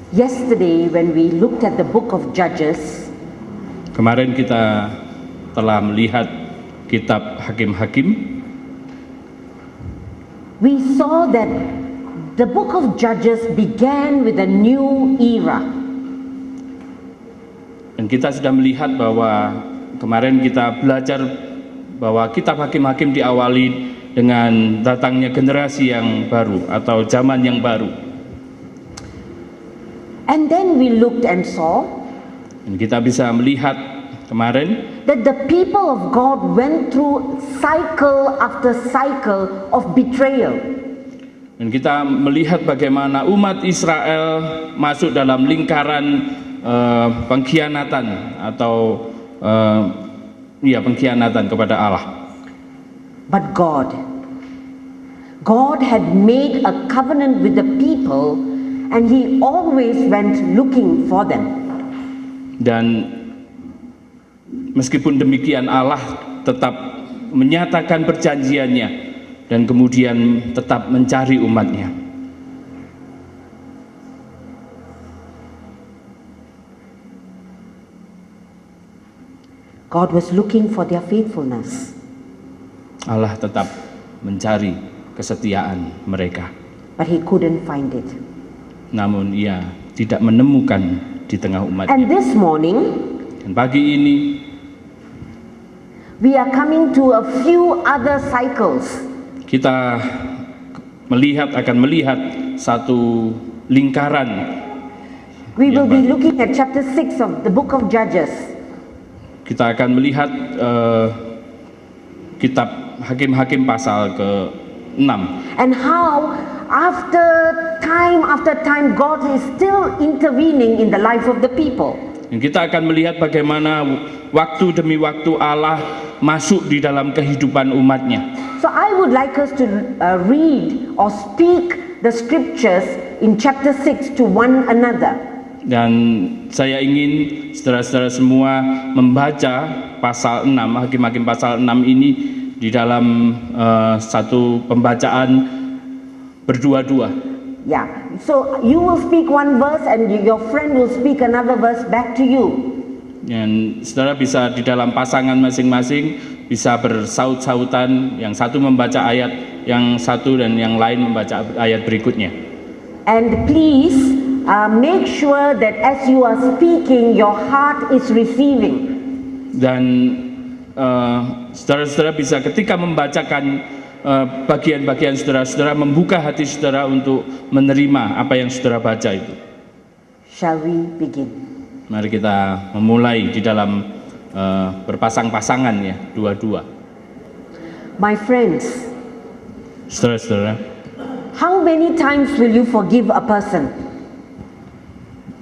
Yesterday, when we looked at the book of Judges, kemarin kita telah melihat kitab Hakim-Hakim. we saw that the book of Judges began with a new era. Dan kita sudah melihat bahwa kemarin kita belajar bahwa kitab Hakim-Hakim diawali dengan datangnya generasi yang baru atau zaman yang baru. And then we looked and saw Dan kita bisa melihat kemarin that the people of God went through cycle after cycle of betrayal. dan kita melihat bagaimana umat Israel masuk dalam lingkaran pengkhianatan atau pengkhianatan kepada Allah. But God had made a covenant with the people, and He always went looking for them. Dan meskipun demikian Allah tetap menyatakan perjanjiannya dan kemudian tetap mencari umatnya. God was looking for their faithfulness. Allah tetap mencari kesetiaan mereka. But He couldn't find it. Namun ia tidak menemukan di tengah umatnya. And this morning, Dan pagi ini we are coming to a few other cycles. kita akan melihat satu lingkaran. We will be looking at chapter 6 of the book of Judges. Kita akan melihat kitab Hakim-Hakim pasal ke-6. And how after time God is still intervening in the life of the people. Dan kita akan melihat bagaimana waktu demi waktu Allah masuk di dalam kehidupan umatnya. So I would like us to read or speak the scriptures in chapter 6 to one another. Dan saya ingin saudara-saudara semua membaca pasal 6, Hakim-Hakim pasal 6 ini di dalam satu pembacaan berdua-dua. Yeah, so you will speak one verse and your friend will speak another verse back to you. Dan saudara bisa di dalam pasangan masing-masing bisa bersaut-sautan, yang satu membaca ayat yang satu dan yang lain membaca ayat berikutnya. And please make sure that as you are speaking, your heart is receiving. Dan saudara-saudara bisa ketika membacakan bagian-bagian saudara-saudara membuka hati saudara untuk menerima apa yang saudara baca itu. Shall we begin? Mari kita memulai di dalam berpasang-pasangan ya, dua-dua. My friends, Saudara-saudara, how many times will you forgive a person?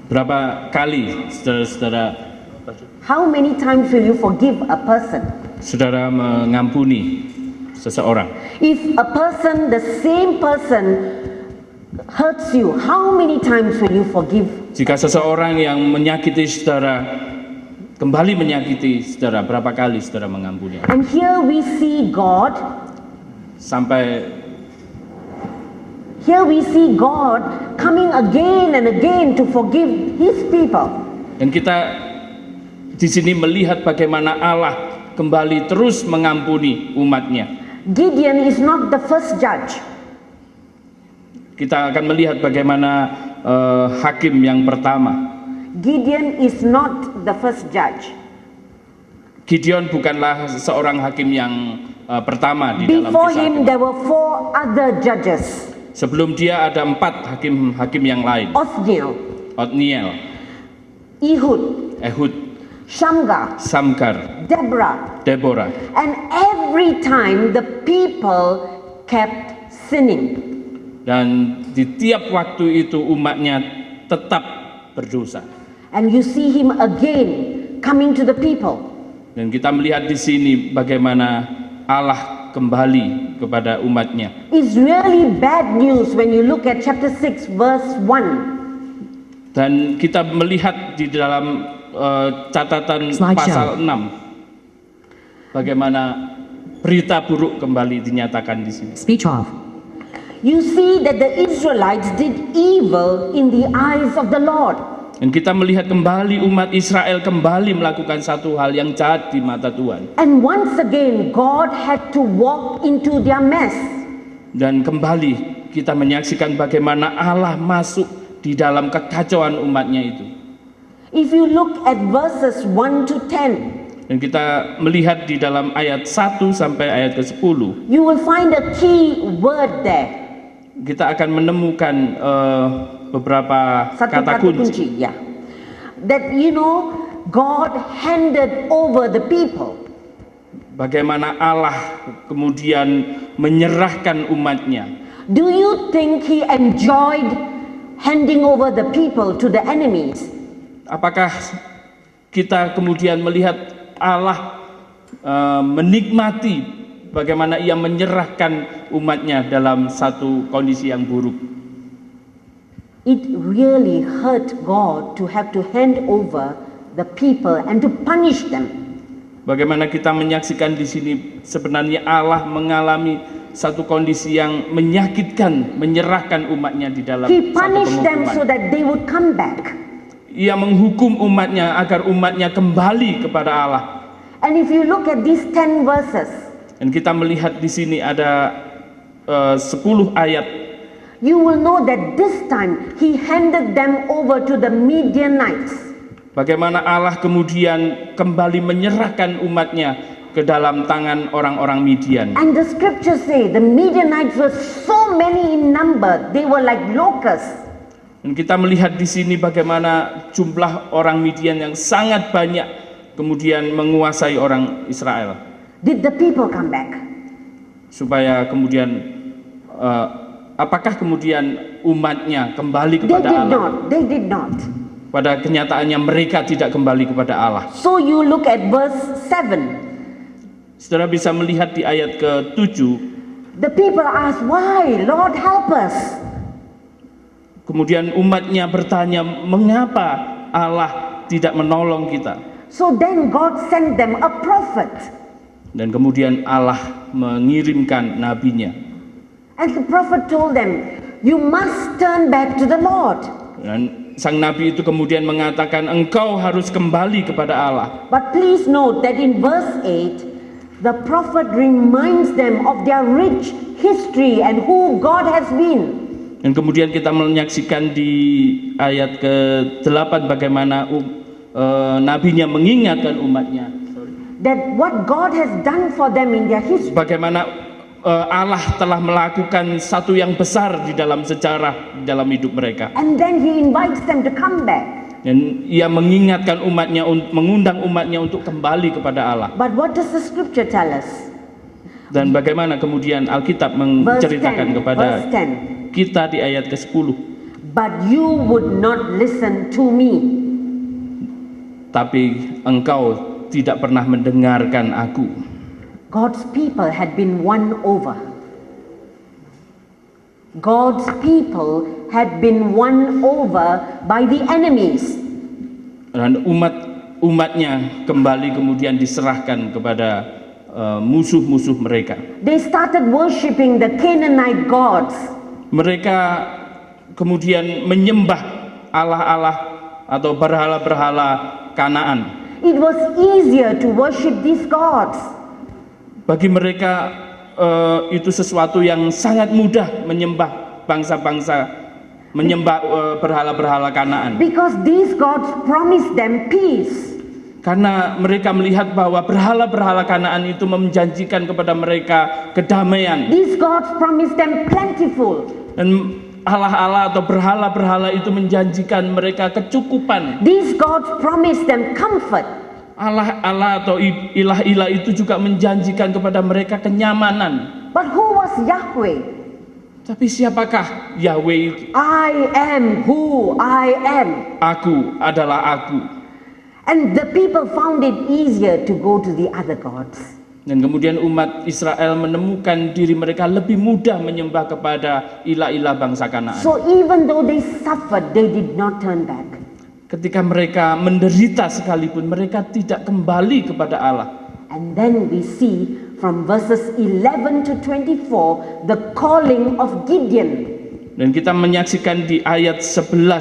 berapa kali saudara-saudara How many times will you forgive a person? saudara mengampuni seseorang? If a person, the same person hurts you, how many times will you forgive? Jika seseorang yang menyakiti saudara kembali menyakiti saudara, berapa kali saudara mengampuni? And here we see God coming again and again to forgive His people. Dan kita di sini melihat bagaimana Allah kembali terus mengampuni umatnya. Gideon is not the first judge. Kita akan melihat bagaimana hakim yang pertama. Gideon is not the first judge. Gideon bukanlah seorang hakim yang pertama di dalam Before kisah him Hakim. there were 4 other judges. Sebelum dia ada 4 hakim yang lain. Othniel, Ehud, Shamgar, Samgar, Deborah. And every time the people kept sinning. Dan di tiap waktu itu umatnya tetap berdosa. And you see him again coming to the people. Dan kita melihat di sini bagaimana Allah kembali kepada umatnya. It's really bad news when you look at chapter 6 verse 1. Dan kita melihat di dalam catatan pasal 6 bagaimana berita buruk kembali dinyatakan di sini. Speech off. You see that the Israelites did evil in the eyes of the Lord. Dan kita melihat kembali umat Israel kembali melakukan satu hal yang jahat di mata Tuhan. And once again, God had to walk into their mess. Dan kembali kita menyaksikan bagaimana Allah masuk di dalam kekacauan umatnya itu. If you look at verses 1 to 10, Dan kita melihat di dalam ayat 1 sampai ayat ke-10, you will find a key word there. kita akan menemukan beberapa Satu kata kunci. ya. That God handed over the people. Bagaimana Allah kemudian menyerahkan umatnya. Do you think he enjoyed handing over the people to the enemies? Apakah kita kemudian melihat Allah menikmati bagaimana ia menyerahkan umatnya dalam satu kondisi yang buruk? It really hurt God to have to hand over the people and to punish them. Bagaimana kita menyaksikan di sini sebenarnya Allah mengalami satu kondisi yang menyakitkan, menyerahkan umatnya di dalam He satu punished them so penghukuman. that they would come back. Ia menghukum umatnya agar umatnya kembali kepada Allah. And if you look at these 10 verses, Dan kita melihat di sini ada 10 ayat. you will know that this time he handed them over to the Midianites. Bagaimana Allah kemudian kembali menyerahkan umatnya ke dalam tangan orang-orang Midian. And the scriptures say the Midianites were so many in number, they were like locusts. Dan kita melihat di sini bagaimana jumlah orang Midian yang sangat banyak kemudian menguasai orang Israel. Did the people come back? Supaya kemudian apakah kemudian umatnya kembali They kepada did Allah? not. They did not. Pada kenyataannya mereka tidak kembali kepada Allah. So you look at verse 7. Saudara bisa melihat di ayat ke-7, The people ask, why? Lord, help us. kemudian umatnya bertanya, mengapa Allah tidak menolong kita? So then God sent them a prophet. Dan kemudian Allah mengirimkan nabinya. And the prophet told them, you must turn back to the Lord. Dan sang nabi itu kemudian mengatakan, engkau harus kembali kepada Allah. But please note that in verse 8, the prophet reminds them of their rich history and who God has been. Dan kemudian kita menyaksikan di ayat ke-8 bagaimana nabinya mengingatkan umatnya. That what God has done for them in their history. Bagaimana Allah telah melakukan satu yang besar di dalam sejarah, di dalam hidup mereka. And then he invites them to come back. Dan ia mengingatkan umatnya, mengundang umatnya untuk kembali kepada Allah. But what does the scripture tell us? Dan bagaimana kemudian Alkitab Verse menceritakan 10. kepada Verse 10. kita di ayat ke-10. But you would not listen to me. Tapi engkau tidak pernah mendengarkan aku. God's people had been won over. God's people had been won over by the enemies. Dan umatnya kembali kemudian diserahkan kepada musuh-musuh mereka. They started worshipping the Canaanite gods. Mereka kemudian menyembah Allah-Allah atau berhala-berhala Kanaan. It was easier to worship these gods. Bagi mereka itu sesuatu yang sangat mudah menyembah bangsa-bangsa, menyembah berhala-berhala Kanaan. Because these gods promised them peace. Karena mereka melihat bahwa berhala-berhala Kanaan itu menjanjikan kepada mereka kedamaian. These gods promised them plentiful. Dan Allah-Allah atau berhala-berhala itu menjanjikan mereka kecukupan. These gods promised them comfort. Allah-Allah atau ilah-ilah itu juga menjanjikan kepada mereka kenyamanan. But who was Yahweh? Tapi siapakah Yahweh itu? I am who I am. Aku adalah aku. And the people found it easier to go to the other gods. Dan kemudian umat Israel menemukan diri mereka lebih mudah menyembah kepada ilah-ilah bangsa Kanaan. So even though they suffered, they did not turn back. Ketika mereka menderita sekalipun, mereka tidak kembali kepada Allah. And then we see from verses 11 to 24 the calling of Gideon. Dan kita menyaksikan di ayat 11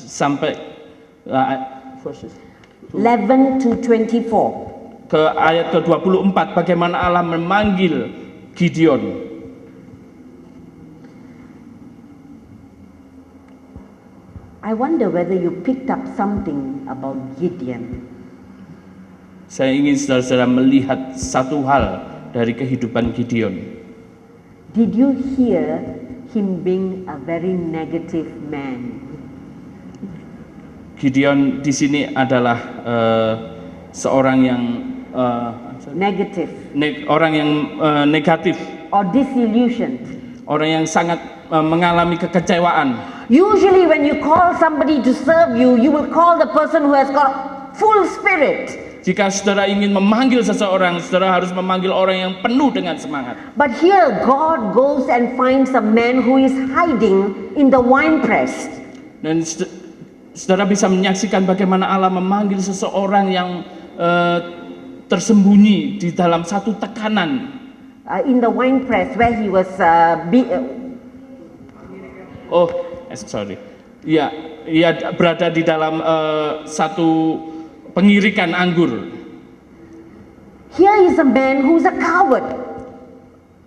sampai verses 11 to 24. ke ayat ke-24 bagaimana Allah memanggil Gideon. I wonder whether you picked up something about Gideon. Saya ingin saudara-saudara melihat satu hal dari kehidupan Gideon. Did you hear him being a very negative man? Gideon di sini adalah seorang yang Negative orang yang negatif, or disillusioned. orang yang sangat mengalami kekecewaan. Usually when you call somebody to serve you, you will call the person who has got full spirit. Jika saudara ingin memanggil seseorang, saudara harus memanggil orang yang penuh dengan semangat. But here God goes and finds a man who is hiding in the winepress. Dan saudara bisa menyaksikan bagaimana Allah memanggil seseorang yang tersembunyi di dalam satu tekanan. In the winepress where he was Ia berada di dalam satu pengirikan anggur. Here is a man who's a coward,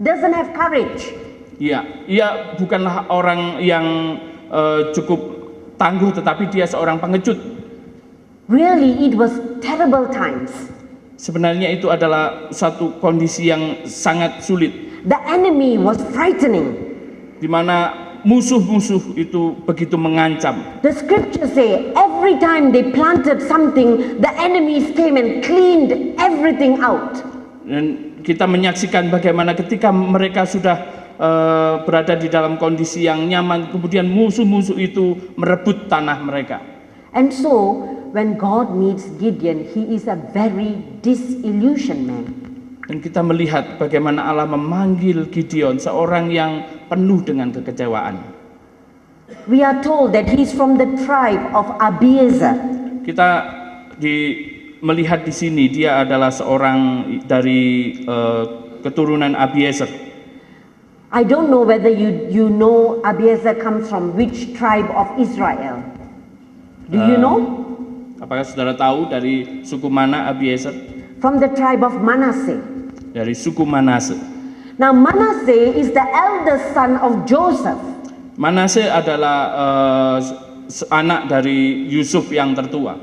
doesn't have courage. Ia bukanlah orang yang cukup tangguh, tetapi dia seorang pengecut. Really, it was terrible times. Sebenarnya itu adalah satu kondisi yang sangat sulit, The enemy was frightening. di mana musuh-musuh itu begitu mengancam. The scriptures say every time they planted something, the enemies came and cleaned everything out. Dan kita menyaksikan bagaimana ketika mereka sudah berada di dalam kondisi yang nyaman, kemudian musuh-musuh itu merebut tanah mereka. And so, when God meets Gideon, he is a very disillusioned man. Dan kita melihat bagaimana Allah memanggil Gideon, seorang yang penuh dengan kekecewaan. We are told that he is from the tribe of Abiezer. Kita melihat di sini dia adalah seorang dari keturunan Abiezer. I don't know whether you know Abiezer comes from which tribe of Israel. Do you know? Apakah saudara tahu dari suku mana Abiezer? From the tribe of Manasseh. Dari suku Manase. Now Manasseh is the eldest son of Joseph. Manase adalah anak dari Yusuf yang tertua.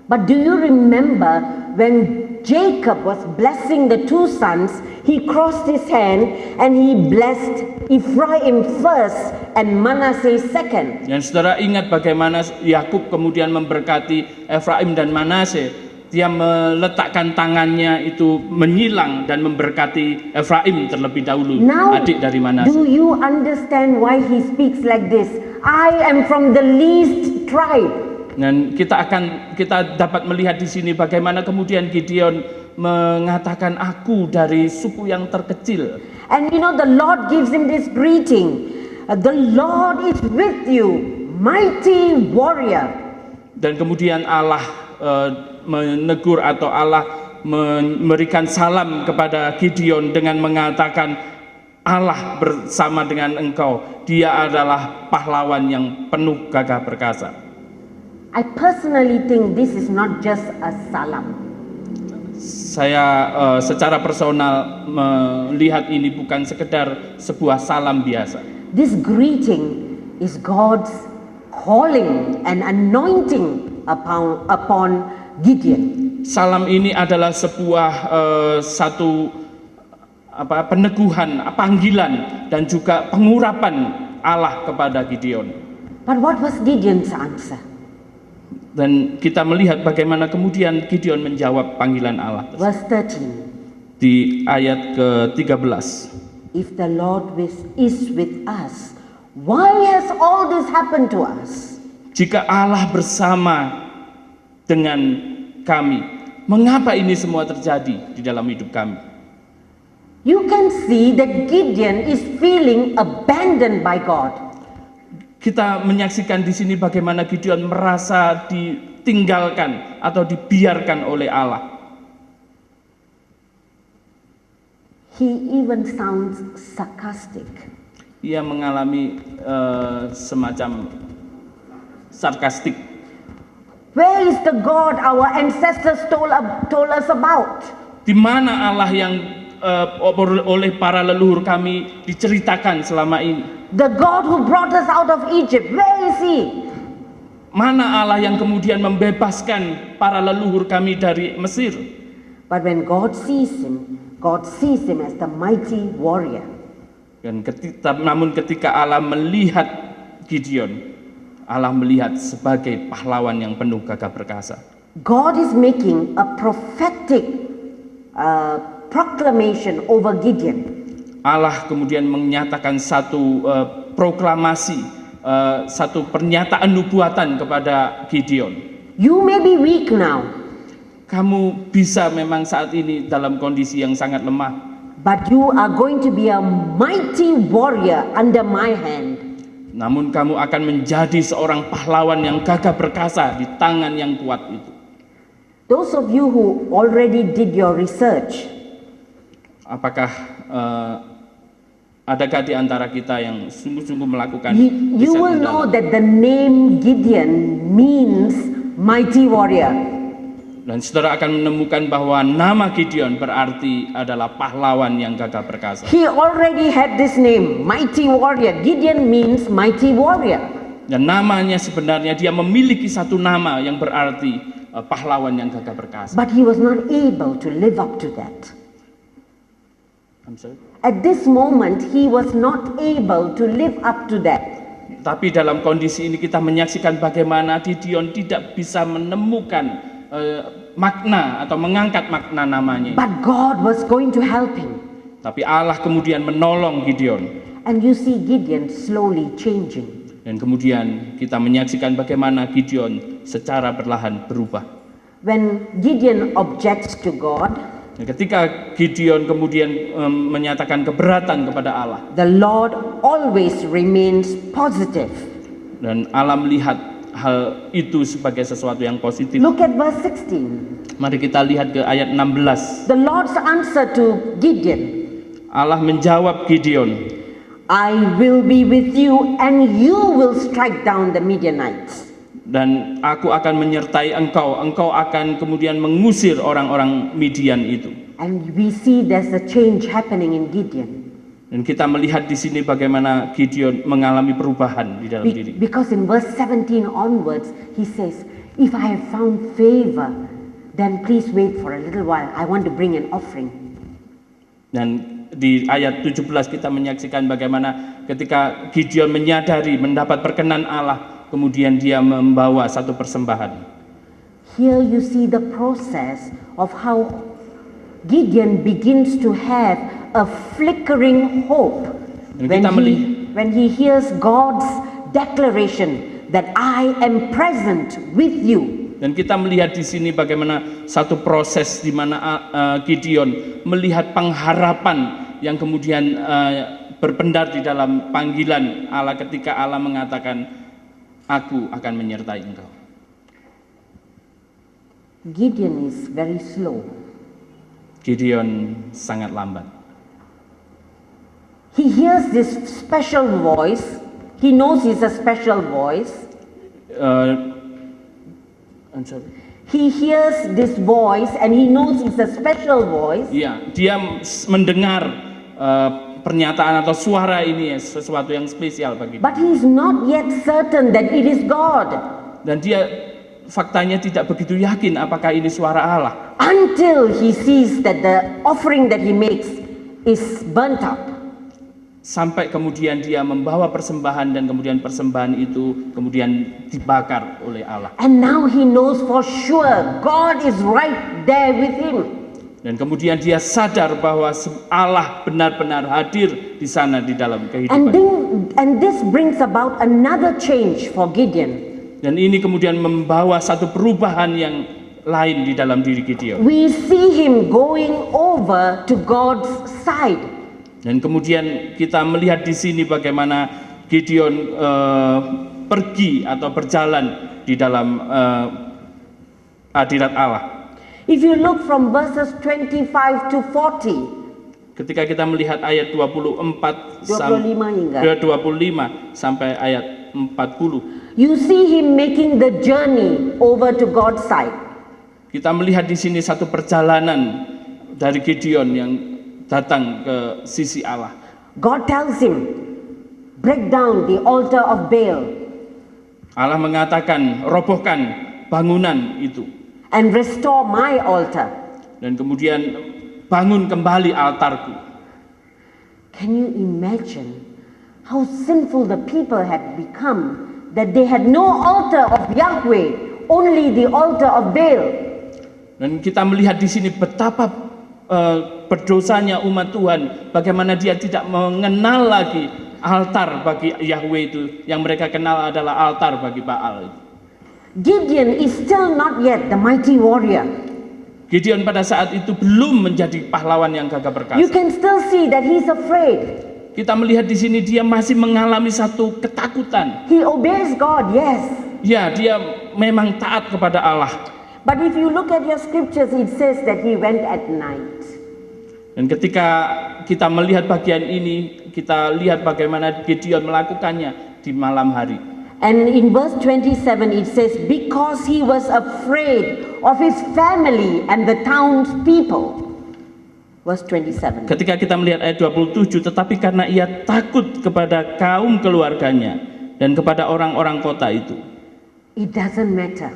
But do you remember when Jacob was blessing the two sons, he crossed his hand and he blessed Ephraim first and Manasseh second. Dan saudara ingat bagaimana Yakub kemudian memberkati Efraim dan Manase. Dia meletakkan tangannya itu menyilang dan memberkati Efraim terlebih dahulu, Now, adik dari Manase. do you understand why he speaks like this? I am from the least tribe. Dan kita dapat melihat di sini bagaimana kemudian Gideon mengatakan aku dari suku yang terkecil. And you know the Lord gives him this greeting. The Lord is with you, mighty warrior. Dan kemudian Allah menegur atau Allah memberikan salam kepada Gideon dengan mengatakan Allah bersama dengan engkau. Dia adalah pahlawan yang penuh gagah perkasa. I personally think this is not just a salam. Saya secara personal melihat ini bukan sekedar sebuah salam biasa. This greeting is God's calling and anointing upon Gideon. Salam ini adalah sebuah peneguhan, panggilan dan juga pengurapan Allah kepada Gideon. But what was Gideon's answer? Dan kita melihat bagaimana kemudian Gideon menjawab panggilan Allah. Verse 13. Di ayat ke-13. If the Lord is with us, why has all this happened to us? Jika Allah bersama dengan kami, mengapa ini semua terjadi di dalam hidup kami? You can see that Gideon is feeling abandoned by God. Kita menyaksikan di sini bagaimana Gideon merasa ditinggalkan atau dibiarkan oleh Allah. He even sounds sarcastic. Ia mengalami semacam sarkastik. Where is the God our ancestors told us about? Di mana Allah yang oleh para leluhur kami diceritakan selama ini? The God who brought us out of Egypt, where is He? Mana Allah yang kemudian membebaskan para leluhur kami dari Mesir? But when God sees him as the mighty warrior. Namun ketika Allah melihat Gideon, Allah melihat sebagai pahlawan yang penuh gagah perkasa. God is making a prophetic proclamation over Gideon. Allah kemudian menyatakan satu proklamasi, satu pernyataan nubuatan kepada Gideon. You may be weak now, Kamu bisa memang saat ini dalam kondisi yang sangat lemah, but you are going to be a mighty warrior under my hand. namun kamu akan menjadi seorang pahlawan yang gagah perkasa di tangan yang kuat itu. Those of you who already did your research, Apakah adakah di antara kita yang sungguh-sungguh melakukan you riset will know mendalam? that the name Gideon means mighty warrior. Dan saudara akan menemukan bahwa nama Gideon berarti adalah pahlawan yang gagah perkasa. He already had this name, mighty warrior. Gideon means mighty warrior. Dan namanya sebenarnya dia memiliki satu nama yang berarti pahlawan yang gagah perkasa. But he was not able to live up to that. I'm sorry. At this moment, he was not able to live up to that. Tapi dalam kondisi ini kita menyaksikan bagaimana Gideon tidak bisa menemukan makna atau mengangkat makna namanya. But God was going to help him. Tapi Allah kemudian menolong Gideon. And you see Gideon slowly changing. Dan kemudian kita menyaksikan bagaimana Gideon secara perlahan berubah. When Gideon objects to God, Dan ketika Gideon kemudian menyatakan keberatan kepada Allah, the Lord always remains positive. dan Allah melihat hal itu sebagai sesuatu yang positif. Look at verse 16. Mari kita lihat ke ayat 16. The Lord's answer to Gideon, Allah menjawab Gideon, I will be with you and you will strike down the Midianites. dan aku akan menyertai engkau akan kemudian mengusir orang-orang Midian itu. And we see there's a change happening in Gideon. Dan kita melihat di sini bagaimana Gideon mengalami perubahan di dalam diri. Because in verse 17 onwards, he says, if I have found favor, then please wait for a little while. I want to bring an offering. Dan di ayat 17 kita menyaksikan bagaimana ketika Gideon menyadari mendapat perkenan Allah, kemudian dia membawa satu persembahan. Here you see the process of how Gideon begins to have a flickering hope when he hears God's declaration that I am present with you. Dan kita melihat di sini bagaimana satu proses di mana Gideon melihat pengharapan yang kemudian berpendar di dalam panggilan Allah ketika Allah mengatakan, aku akan menyertai engkau. Gideon is very slow. Gideon sangat lambat. He hears this special voice. He knows it's a special voice. I'm sorry. He hears this voice and he knows it's a special voice. Ya, dia mendengar pernyataan atau suara ini sesuatu yang spesial bagi dia. But he is not yet certain that it is God. Dan dia faktanya tidak begitu yakin apakah ini suara Allah. Until he sees that the offering that he makes is burnt up. Sampai kemudian dia membawa persembahan dan kemudian persembahan itu kemudian dibakar oleh Allah. And now he knows for sure God is right there with him. Dan kemudian dia sadar bahwa Allah benar-benar hadir di sana di dalam kehidupan. And this brings about another change for Gideon. Dan ini kemudian membawa satu perubahan yang lain di dalam diri Gideon. We see him going over to God's side. Dan kemudian kita melihat di sini bagaimana Gideon pergi atau berjalan di dalam hadirat Allah. If you look from verses 25 to 40, Ketika kita melihat ayat 24 25 hingga. 25 sampai ayat 40, You see him making the journey over to God's side. kita melihat di sini satu perjalanan dari Gideon yang datang ke sisi Allah. God tells him, break down the altar of Baal Allah mengatakan, robohkan bangunan itu and restore my altar. dan kemudian bangun kembali altarku. Can you imagine how sinful the people had become, that they had no altar of Yahweh, only the altar of Baal? Dan kita melihat di sini betapa berdosanya umat Tuhan, bagaimana dia tidak mengenal lagi altar bagi Yahweh itu, yang mereka kenal adalah altar bagi Baal. Gideon is still not yet the mighty warrior. Gideon pada saat itu belum menjadi pahlawan yang gagah perkasa. You can still see that he's afraid. Kita melihat di sini dia masih mengalami satu ketakutan. He obeys God, yes. Ya, dia memang taat kepada Allah. But if you look at your scriptures, it says that he went at night. Dan ketika kita melihat bagian ini, kita lihat bagaimana Gideon melakukannya di malam hari. And in verse 27 it says, because he was afraid of his family and the townspeople. Verse 27. Ketika kita melihat ayat 27, tetapi karena ia takut kepada kaum keluarganya dan kepada orang-orang kota itu. It doesn't matter.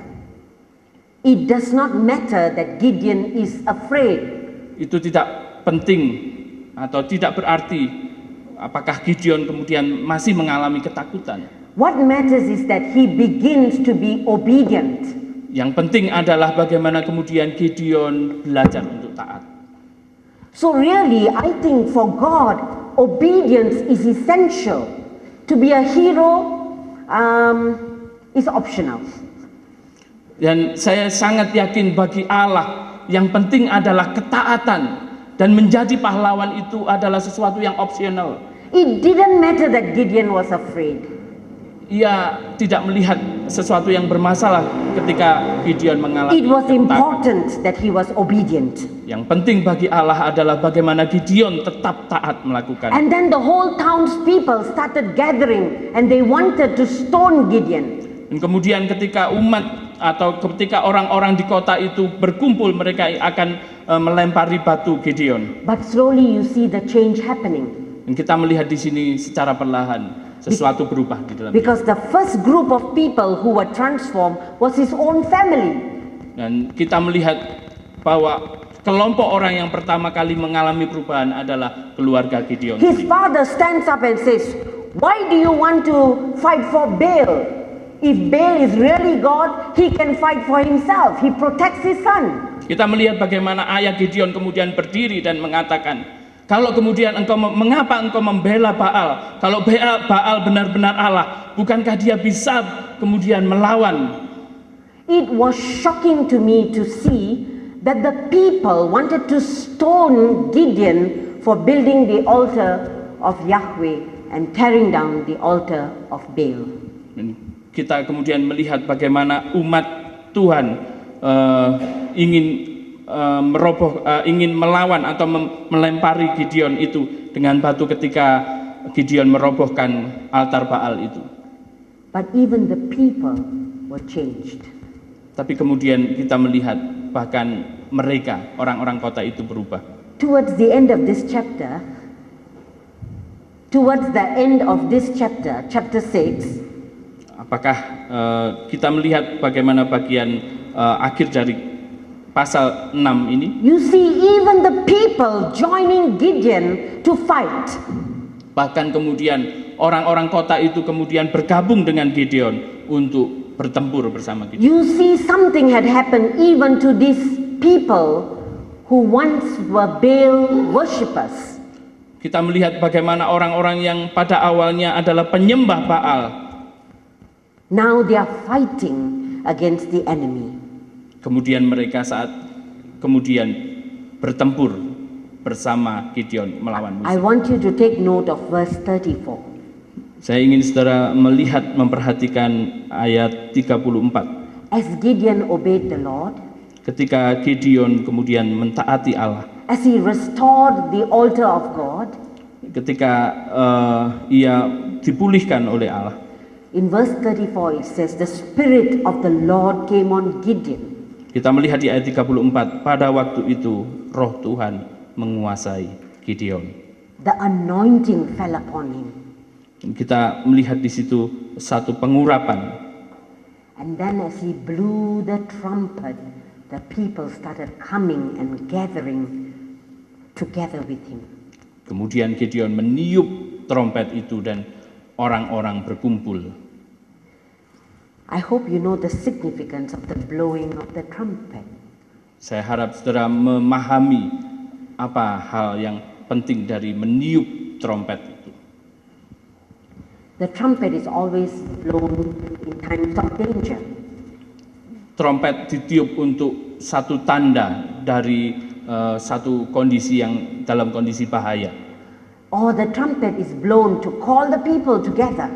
It does not matter that Gideon is afraid. Itu tidak penting atau tidak berarti apakah Gideon kemudian masih mengalami ketakutan. What matters is that he begins to be obedient. Yang penting adalah bagaimana kemudian Gideon belajar untuk taat. So really, I think for God, obedience is essential. To be a hero is optional. Dan saya sangat yakin bagi Allah, yang penting adalah ketaatan, dan menjadi pahlawan itu adalah sesuatu yang opsional. It didn't matter that Gideon was afraid. Ia tidak melihat sesuatu yang bermasalah ketika Gideon mengalami It was ketakutan. important that he was obedient. Yang penting bagi Allah adalah bagaimana Gideon tetap taat melakukan. And then the whole townspeople started gathering and they wanted to stone Gideon. Dan kemudian ketika umat atau ketika orang-orang di kota itu berkumpul, mereka akan melempari batu Gideon. But slowly you see the change happening. Dan kita melihat di sini secara perlahan sesuatu berubah di dalam. Because the first group of people who were transformed was his own family. Dan kita melihat bahwa kelompok orang yang pertama kali mengalami perubahan adalah keluarga Gideon. His father stands up and says, why do you want to fight for Baal? If Baal is really God, he can fight for himself. He protects his son. Kita melihat bagaimana ayah Gideon kemudian berdiri dan mengatakan, kalau kemudian mengapa engkau membela Baal? Kalau Baal benar-benar Allah, bukankah dia bisa kemudian melawan? It was shocking to me to see that the people wanted to stone Gideon for building the altar of Yahweh and tearing down the altar of Baal. Kita kemudian melihat bagaimana umat Tuhan ingin melawan atau melempari Gideon itu dengan batu ketika Gideon merobohkan altar Baal itu. But even the people were changed. Tapi kemudian kita melihat bahkan mereka, orang-orang kota itu berubah. Towards the end of this chapter, chapter 6, apakah kita melihat bagaimana bagian akhir dari pasal 6 ini? you see even the people joining Gideon to fight. Bahkan kemudian orang-orang kota itu kemudian bergabung dengan Gideon untuk bertempur bersama Gideon. You see something had happened even to these people who once were Baal worshippers. Kita melihat bagaimana orang-orang yang pada awalnya adalah penyembah Baal, now they are fighting against the enemy. kemudian mereka saat kemudian bertempur bersama Gideon melawan I musuh. want you to take note of verse 34. Saya ingin saudara memperhatikan ayat 34. As Gideon obeyed the Lord, Ketika Gideon kemudian mentaati Allah, as he restored the altar of God. Ketika ia dipulihkan oleh Allah. In verse 34 it says, the Spirit of the Lord came on Gideon. Kita melihat di ayat 34, pada waktu itu roh Tuhan menguasai Gideon. The anointing fell upon him. Kita melihat di situ satu pengurapan. And then as he blew the trumpet, the people started coming and gathering together with him. Kemudian Gideon meniup trompet itu dan orang-orang berkumpul. I hope you know the significance of the blowing of the trumpet. Saya harap saudara memahami apa hal yang penting dari meniup trompet itu. The trumpet is always blown in times of danger. Trompet ditiup untuk satu tanda dari satu kondisi yang dalam kondisi bahaya. Or the trumpet is blown to call the people together.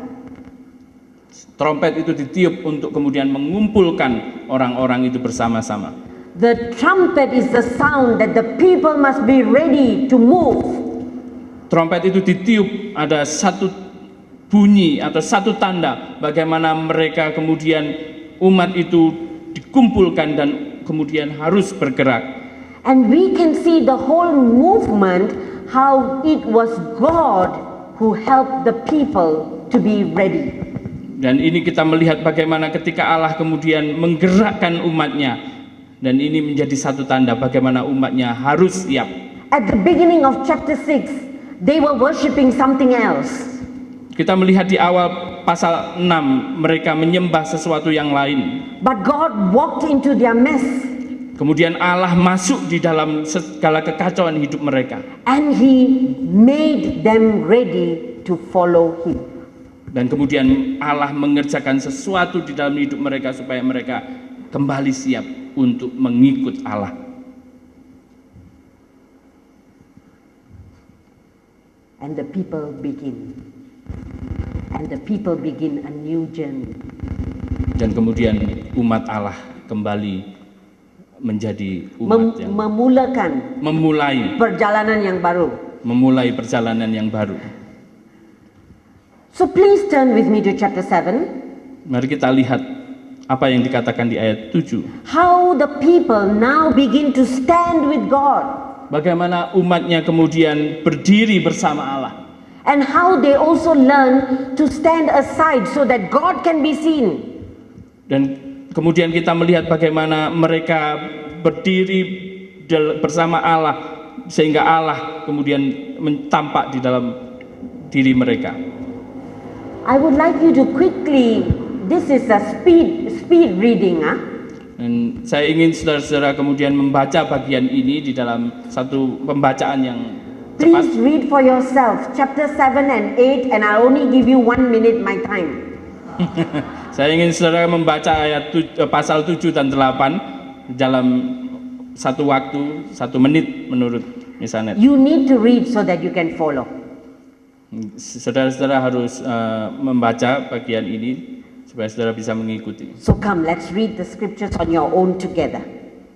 Trompet itu ditiup untuk kemudian mengumpulkan orang-orang itu bersama-sama. The trumpet is the sound that the people must be ready to move. Trompet itu ditiup, ada satu bunyi atau satu tanda bagaimana mereka kemudian umat itu dikumpulkan dan kemudian harus bergerak. And we can see the whole movement, how it was God who helped the people to be ready. Dan ini kita melihat bagaimana ketika Allah kemudian menggerakkan umatnya. Dan ini menjadi satu tanda bagaimana umatnya harus siap. At the beginning of chapter 6, they were worshiping something else. Kita melihat di awal pasal 6, mereka menyembah sesuatu yang lain. But God walked into their midst. Kemudian Allah masuk di dalam segala kekacauan hidup mereka. And He made them ready to follow Him. Dan kemudian Allah mengerjakan sesuatu di dalam hidup mereka supaya mereka kembali siap untuk mengikut Allah. And the people begin. And the people begin a new journey. Dan kemudian umat Allah kembali menjadi umat yang memulai perjalanan yang baru. Memulai perjalanan yang baru. So please turn with me to chapter 7. Mari kita lihat apa yang dikatakan di ayat 7. How the people now begin to stand with God. Bagaimana umatnya kemudian berdiri bersama Allah. And how they also learn to stand aside so that God can be seen. Dan kemudian kita melihat bagaimana mereka berdiri bersama Allah sehingga Allah kemudian tampak di dalam diri mereka. I would like you to quickly, this is a speed reading. Dan saya ingin saudara-saudara kemudian membaca bagian ini di dalam satu pembacaan yang cepat. Please read for yourself chapter 7 and 8 and I'll only give you 1 minute my time. Saya ingin saudara membaca ayat pasal 7 dan 8 dalam satu waktu, 1 menit menurut misalnya. You need to read so that you can follow. Saudara-saudara harus membaca bagian ini supaya saudara bisa mengikuti. So come, let's read the scriptures on your own together.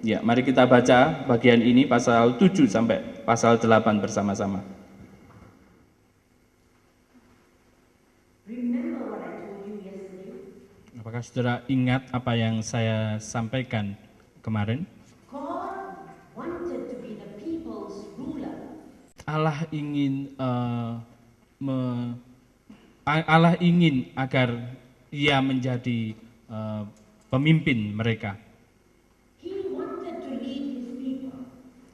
Ya, mari kita baca bagian ini pasal 7 sampai pasal 8 bersama-sama. Apakah saudara ingat apa yang saya sampaikan kemarin? God wanted to be the people's ruler. Allah ingin agar ia menjadi pemimpin mereka. He wanted to lead his people.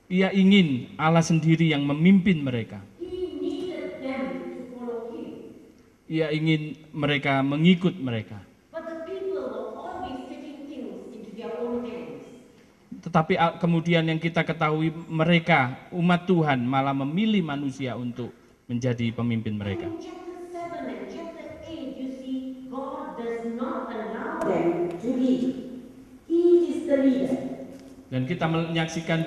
Ia ingin Allah sendiri yang memimpin mereka. He needed them to follow him. Ia ingin mereka mengikut mereka. But the people were always taking things into their own hands. Tetapi kemudian yang kita ketahui mereka, umat Tuhan malah memilih manusia untuk menjadi pemimpin mereka. In chapter 7 and chapter 8 you see God does not allow them to lead. He is the leader. Dan kita menyaksikan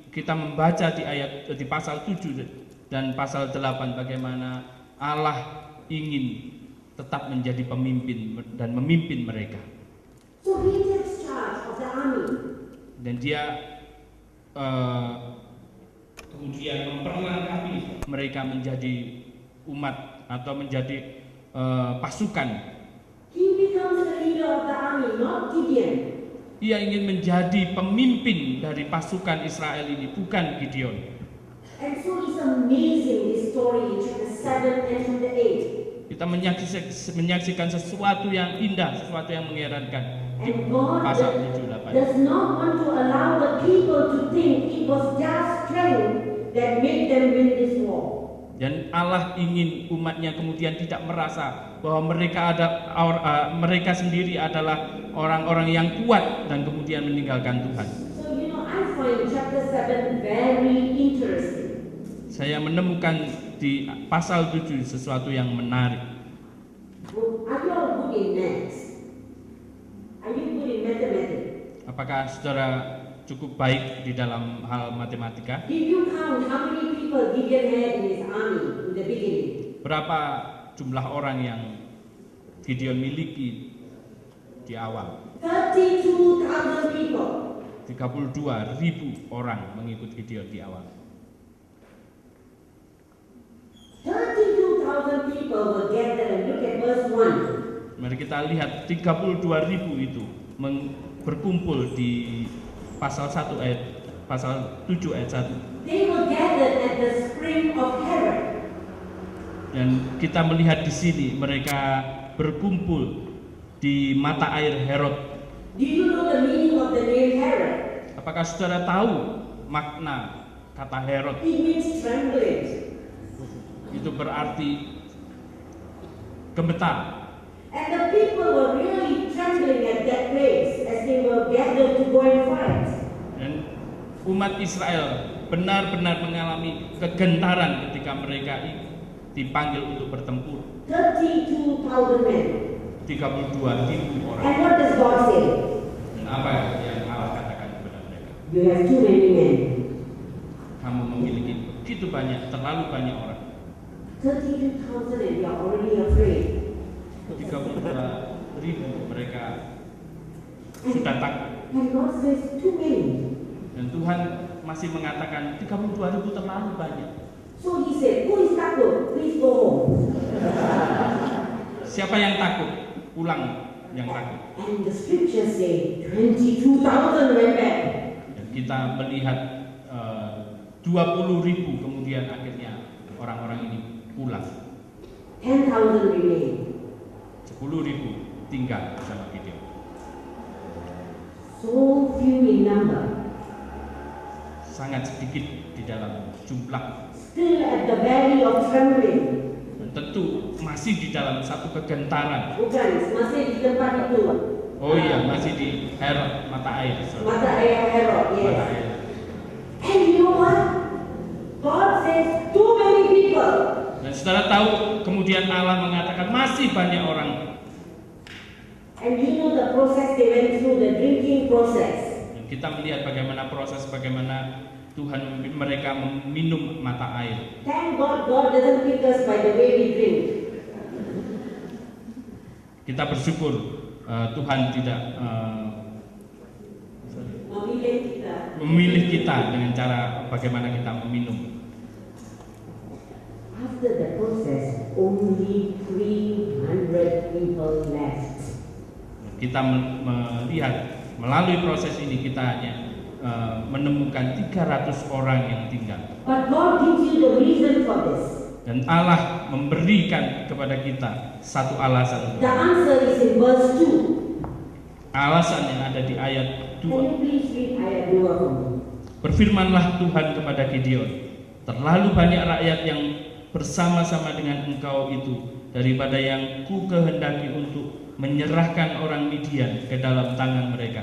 kita membaca di pasal 7 dan pasal 8 bagaimana Allah ingin tetap menjadi pemimpin dan memimpin mereka. So he takes charge of the army. Dan dia kemudian memperlengkapi mereka menjadi umat atau menjadi pasukan. He becomes the leader of the army, not Gideon. Ia ingin menjadi pemimpin dari pasukan Israel ini, bukan Gideon. And so it's amazing, this story in chapter 7 and chapter 8. Kita menyaksikan sesuatu yang indah, sesuatu yang mengherankan di And God pasal 7-8. does not want to allow the people to think it was their strength that made them win this war. Dan Allah ingin umatnya kemudian tidak merasa bahwa mereka sendiri adalah orang-orang yang kuat dan kemudian meninggalkan Tuhan. So I find chapter 7 very interesting. Saya menemukan di pasal 7 sesuatu yang menarik. Are you all good in maths? Are you good in mathematics? Apakah saudara cukup baik di dalam hal matematika? Did you count how many people Gideon had in his army in the beginning? Berapa jumlah orang yang Gideon miliki di awal? 32,000 people. 32.000 orang mengikut Gideon di awal. 32,000 people were gathered, and look at verse 1. Mari kita lihat 32.000 itu berkumpul di pasal 7 ayat 1. They were gathered at the spring of Herod. Dan kita melihat di sini mereka berkumpul di mata air Herod. Do you know the meaning of the name Herod? Apakah saudara tahu makna kata Herod? It means trembling. Itu berarti gemetar. And the people were really trembling at that place as they were gathered to go and fight. Dan umat Israel benar-benar mengalami kegentaran ketika mereka dipanggil untuk bertempur. 32,000 men. 32.000 orang. And what does God say? Dan apa yang Allah katakan kepada mereka? You have too many men. Kamu memiliki begitu banyak, terlalu banyak orang. 32,000 and you are already afraid. 32.000 mereka sudah takut. And God says too many. Dan Tuhan masih mengatakan 32.000 terlalu banyak. So he said, who is takut? Please go home. Siapa yang takut? Pulang yang takut. And the scriptures say 22,000 went back. Dan kita melihat 20.000 kemudian akhirnya orang-orang ini pulang. 10,000 remained. 10.000 tinggal bersama Gideon. So few in number. Sangat sedikit di dalam jumlah. Still at the valley of trembling. Dan tentu masih di dalam satu kegentaran. Bukan, masih di tempat itu. Oh iya, masih di Herod, mata air. Mata air Herod, yes. Mata air. And you know what? God says too many people. Dan saudara tahu kemudian Allah mengatakan masih banyak orang. And you know the process they went through, the drinking process. Dan kita melihat bagaimana Tuhan memimpin mereka meminum mata air. Thank God, God doesn't pick us by the way we drink. Kita bersyukur Tuhan tidak memilih kita dengan cara bagaimana kita meminum. After the process, only 300 people left. Kita melihat melalui proses ini kita hanya menemukan 300 orang yang tinggal. But God gives you the reason for this. Dan Allah memberikan kepada kita satu alasan. The answer is in verse 2. Alasan yang ada di ayat 2. Can you please read ayat 2 for me? Berfirmanlah Tuhan kepada Gideon, terlalu banyak rakyat yang bersama-sama dengan engkau itu daripada yang ku kehendaki untuk menyerahkan orang Midian ke dalam tangan mereka.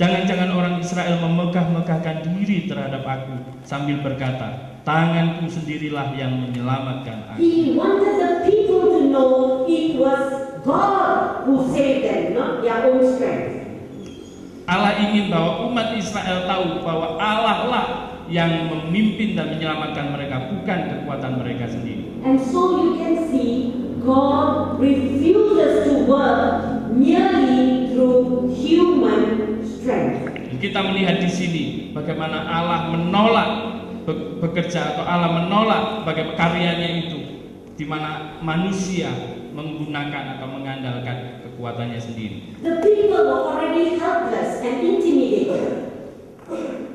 Jangan-jangan orang Israel memegah-megahkan diri terhadap aku sambil berkata, tanganku sendirilah yang menyelamatkan aku. He wanted the people to know it was God who saved them, not their own strength. Allah ingin bahwa umat Israel tahu bahwa Allah lah yang memimpin dan menyelamatkan mereka, bukan kekuatan mereka sendiri. And so you can see God refuses to work merely through human strength. Dan kita melihat di sini bagaimana Allah menolak bekerja atau Allah menolak bagaimana karyanya itu, di mana manusia menggunakan atau mengandalkan kekuatannya sendiri. The people were already helpless and intimidated.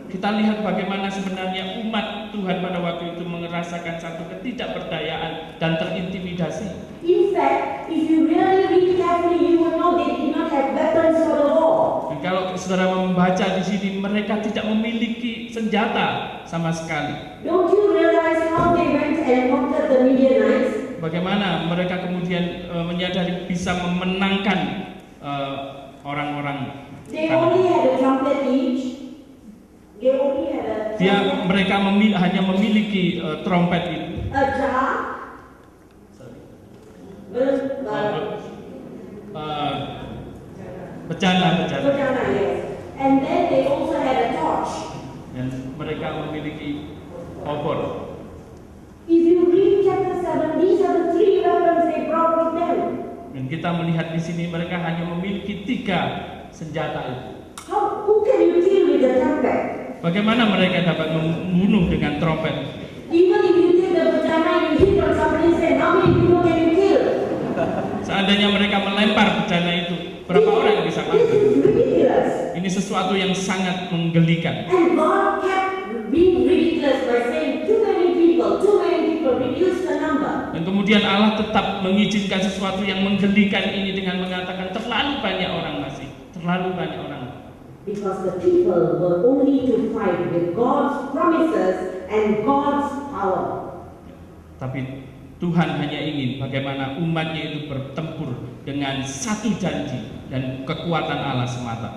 Kita lihat bagaimana sebenarnya umat Tuhan pada waktu itu merasakan satu ketidakberdayaan dan terintimidasi. In fact, if you really read carefully, you will know they did not have weapons for the war. Dan kalau saudara membaca di sini, mereka tidak memiliki senjata sama sekali. Don't you realize how they went and conquered the Midianites? Bagaimana mereka kemudian menyadari bisa memenangkan orang-orang. They only had a trumpet each. They only had a trumpet, Mereka hanya memiliki trompet itu. a jar, Bejana. bejana, yes. And then they also had a torch. Dan mereka memiliki obor. If you read chapter 7, these are the three weapons they brought with them. Dan kita melihat di sini mereka hanya memiliki 3 senjata itu. Who can you kill with the trumpet? Bagaimana mereka dapat membunuh dengan trompet? Even if you take the bejana and you hit on somebody's head, how many people can you kill? Seandainya mereka melempar bejana itu, berapa orang yang bisa This mati? is ridiculous. Ini sesuatu yang sangat menggelikan. And God kept being ridiculous by saying too many people, reduce the number. Dan kemudian Allah tetap mengizinkan sesuatu yang menggelikan ini dengan mengatakan terlalu banyak orang masih, terlalu banyak orang. Because the people were only to fight with God's promises and God's power. Tapi Tuhan hanya ingin bagaimana umatnya itu bertempur dengan satu janji dan kekuatan Allah semata.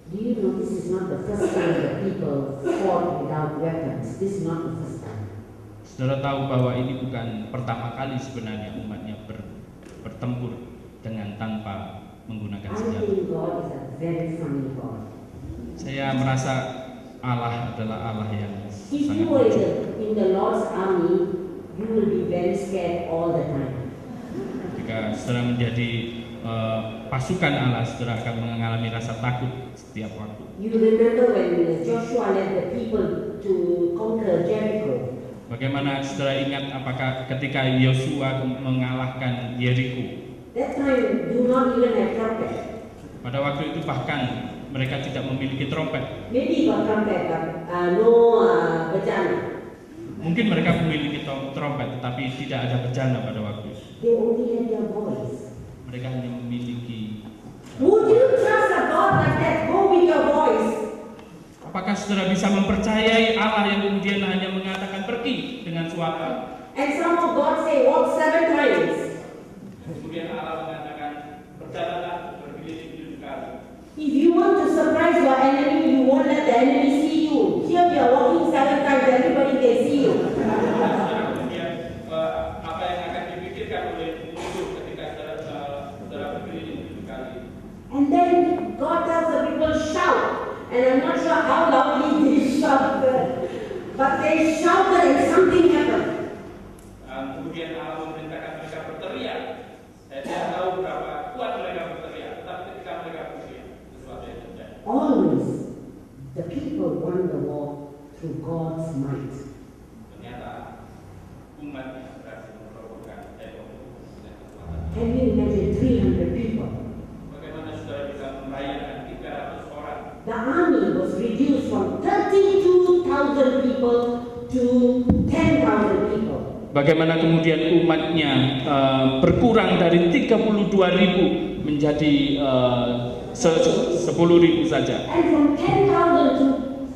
Do you know this is not the first time that people fought without weapons? This is not the first time. Saudara tahu bahwa ini bukan pertama kali sebenarnya umatnya bertempur dengan tanpa menggunakan I senjata. think God is a very funny God. Saya merasa Allah adalah Allah yang If sangat you were lucu. in the Lord's army, you will be very scared all the time. Jika saudara menjadi pasukan Allah, saudara akan mengalami rasa takut setiap waktu. You remember when Joshua led the people to conquer Jericho? Bagaimana saudara ingat apakah ketika Yosua mengalahkan Yeriko? That time do not even have trumpet. Pada waktu itu bahkan mereka tidak memiliki trompet. Maybe got trumpet, but no bejana. Mungkin mereka memiliki trompet, tetapi tidak ada bejana pada waktu itu. They only had their voice. Mereka hanya memiliki. Would you trust a God like that? Go with your voice. Apakah saudara bisa mempercayai Allah yang kemudian hanya mengatakan pergi dengan suara? And some of God say walk 7 times. Kemudian Allah mengatakan berjalanlah berkeliling 7 kali. If you want to surprise your enemy, you won't let the enemy see you. Here we are walking 7 times, everybody can see you. Kemudian apa yang akan dipikirkan oleh musuh ketika saudara berkeliling 7 kali? And then God tells the people shout. And I'm not sure how loudly they shouted, but they shouted and something happened. Kemudian Allah memerintahkan mereka berteriak. Saya tidak tahu berapa kuat mereka berteriak, tetapi ketika mereka berteriak, sesuatu yang terjadi. Always, the people won the war through God's might. Ternyata umat yang berhasil merobohkan kekuatan. Can you imagine 300 people? Bagaimana saudara bisa membayangkan 300 orang? The army was reduced from 32,000 people to 10,000 people. Bagaimana kemudian umatnya berkurang dari 32.000 menjadi 10.000 saja. And from 10,000 to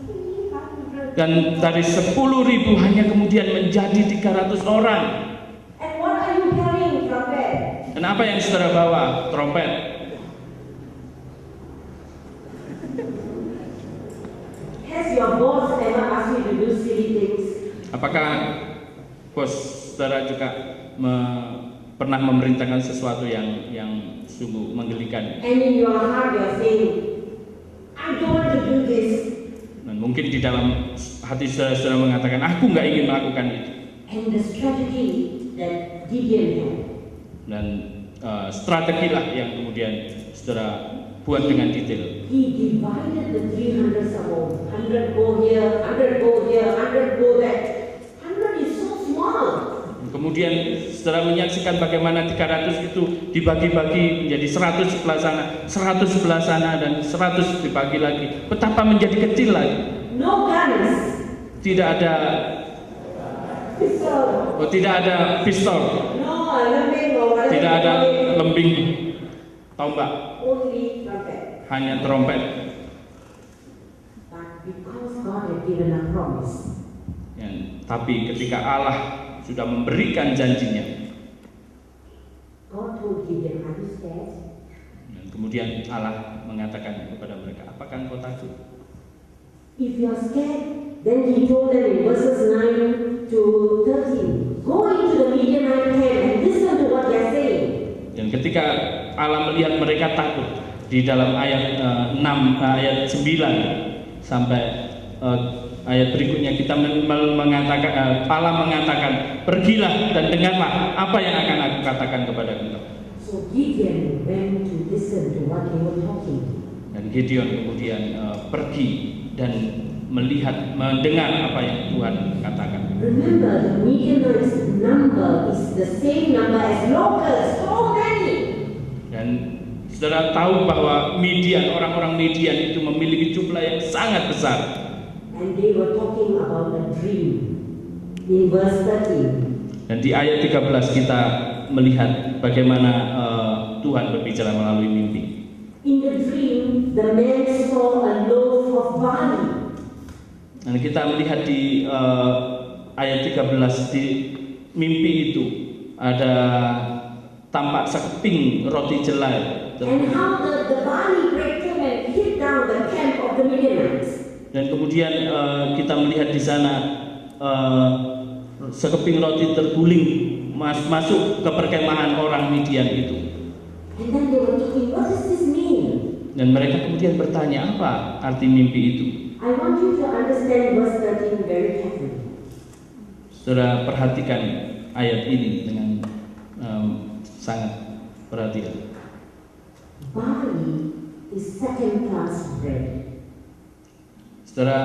300. Dan dari 10.000 hanya kemudian menjadi 300 orang. And what are you carrying from there? Dan apa yang saudara bawa? Trompet. Has your boss ever asked you to do silly things? Apakah bos saudara juga pernah memerintahkan sesuatu yang sungguh menggelikan? And in your heart you are saying, I don't want to do this. Dan mungkin di dalam hati saudara mengatakan, aku nggak ingin melakukan itu. And the strategy that Gideon had. Dan strategilah yang kemudian saudara buat dengan detail. He divided the 300 some 100 go here, 100 go here, 100 go there. 100 is so small. Kemudian setelah menyaksikan bagaimana 300 itu dibagi-bagi menjadi 100 sebelah sana, 100 sebelah sana, dan 100 dibagi lagi. Betapa menjadi kecil lagi. No guns. Tidak ada Pistol. tidak ada pistol, No, lembing or whatever. tidak ada lembing, tombak, Only trumpet. hanya trompet. But because God had given a promise, Ya, tapi ketika Allah sudah memberikan janjinya, God told Gideon, "Are you scared?" dan kemudian Allah mengatakan kepada mereka, apakah engkau takut? If you are scared, then he told them in verses 9 to 13, go into the Midianite camp and listen to what they are saying. Dan ketika Allah melihat mereka takut, di dalam ayat 6 ayat 9 sampai ayat berikutnya kita mengatakan Allah mengatakan, pergilah dan dengarlah apa yang akan aku katakan kepada engkau. So Gideon went to listen to what they were talking. Dan Gideon kemudian pergi dan melihat, mendengar apa yang Tuhan katakan. Remember, the Midianites' number is the same number as locals, so many. Dan saudara tahu bahwa Midian, orang-orang Midian itu memiliki jumlah yang sangat besar. And they were talking about a dream in verse 13. Dan di ayat 13 kita melihat bagaimana Tuhan berbicara melalui mimpi. In the dream, the man saw a loaf of barley. Dan kita melihat di ayat 13 di mimpi itu ada tampak sekeping roti jelai. And how the barley bread came and hit down the camp of the Midianites. Dan kemudian kita melihat di sana sekeping roti terguling masuk ke perkemahan orang Midian itu. And then they were talking, what does this mean? Dan mereka kemudian bertanya, apa arti mimpi itu? I want you to understand verse 13 very carefully. Saudara perhatikan ayat ini dengan sangat perhatian. Barley is second class bread. Saudara,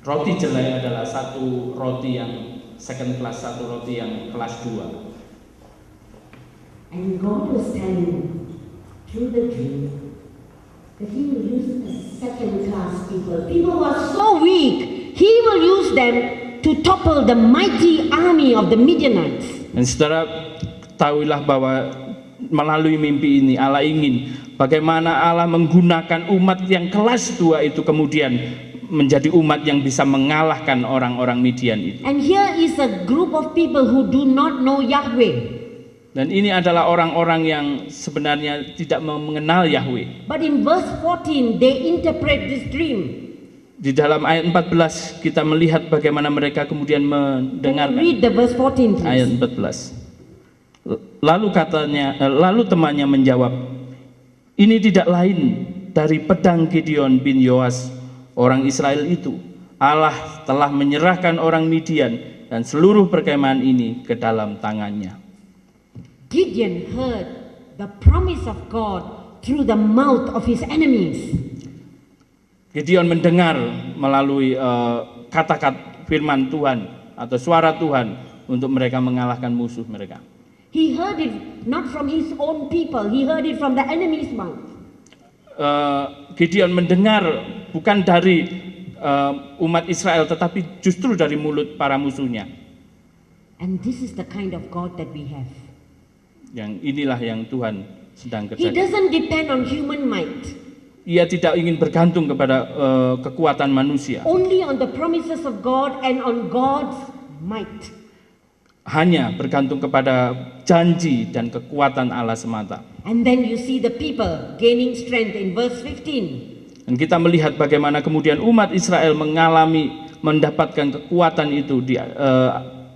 roti jelai adalah satu roti yang second class, satu roti yang kelas 2. And God was telling through the dream that He will use the second class people. People who are so weak, He will use them to topple the mighty army of the Midianites. Dan saudara tahuilah bahwa melalui mimpi ini Allah ingin bagaimana Allah menggunakan umat yang kelas 2 itu kemudian menjadi umat yang bisa mengalahkan orang-orang Midian itu. And here is a group of people who do not know Yahweh. Dan ini adalah orang-orang yang sebenarnya tidak mengenal Yahweh. But in verse 14 they interpret this dream. Di dalam ayat 14 kita melihat bagaimana mereka kemudian mendengarkan. Read the verse 14 please. Ayat 14. Lalu temannya menjawab, ini tidak lain dari pedang Gideon bin Yoas, orang Israel itu. Allah telah menyerahkan orang Midian dan seluruh perkemahan ini ke dalam tangannya. Gideon heard the promise of God through the mouth of his enemies. Gideon mendengar melalui kata-kata firman Tuhan atau suara Tuhan untuk mereka mengalahkan musuh mereka. He heard it not from his own people, he heard it from the enemy's mouth. Gideon mendengar bukan dari umat Israel tetapi justru dari mulut para musuhnya. And this is the kind of God that we have. Yang inilah yang Tuhan sedang He kerjakan. doesn't depend on human might. Ia tidak ingin bergantung kepada kekuatan manusia. Only on the promises of God and on God's might. Hanya bergantung kepada janji dan kekuatan Allah semata. And then you see the people gaining strength in verse 15. Dan kita melihat bagaimana kemudian umat Israel mendapatkan kekuatan itu di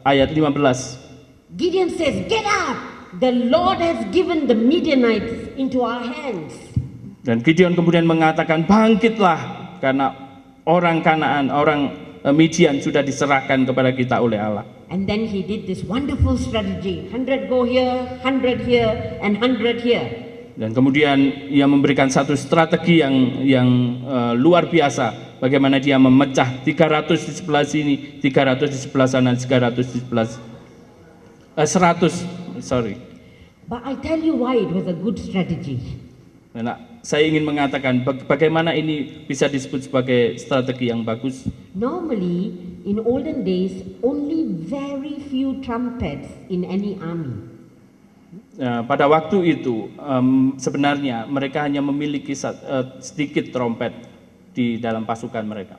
ayat 15. Gideon says, get up! The Lord has given the Midianites into our hands. Dan Gideon kemudian mengatakan, bangkitlah karena orang Kanaan, orang Midian sudah diserahkan kepada kita oleh Allah. And then he did this wonderful strategy. 100 go here, 100 here, and 100 here. Dan kemudian ia memberikan satu strategi yang luar biasa, bagaimana dia memecah 300 di sebelah sini, 300 di sebelah sana, 300 di sebelah 100, sorry. But I tell you why it was a good strategy. Nah, saya ingin mengatakan bagaimana ini bisa disebut sebagai strategi yang bagus. Normally, in olden days, only very few trumpets in any army. Pada waktu itu sebenarnya mereka hanya memiliki sedikit trompet di dalam pasukan mereka.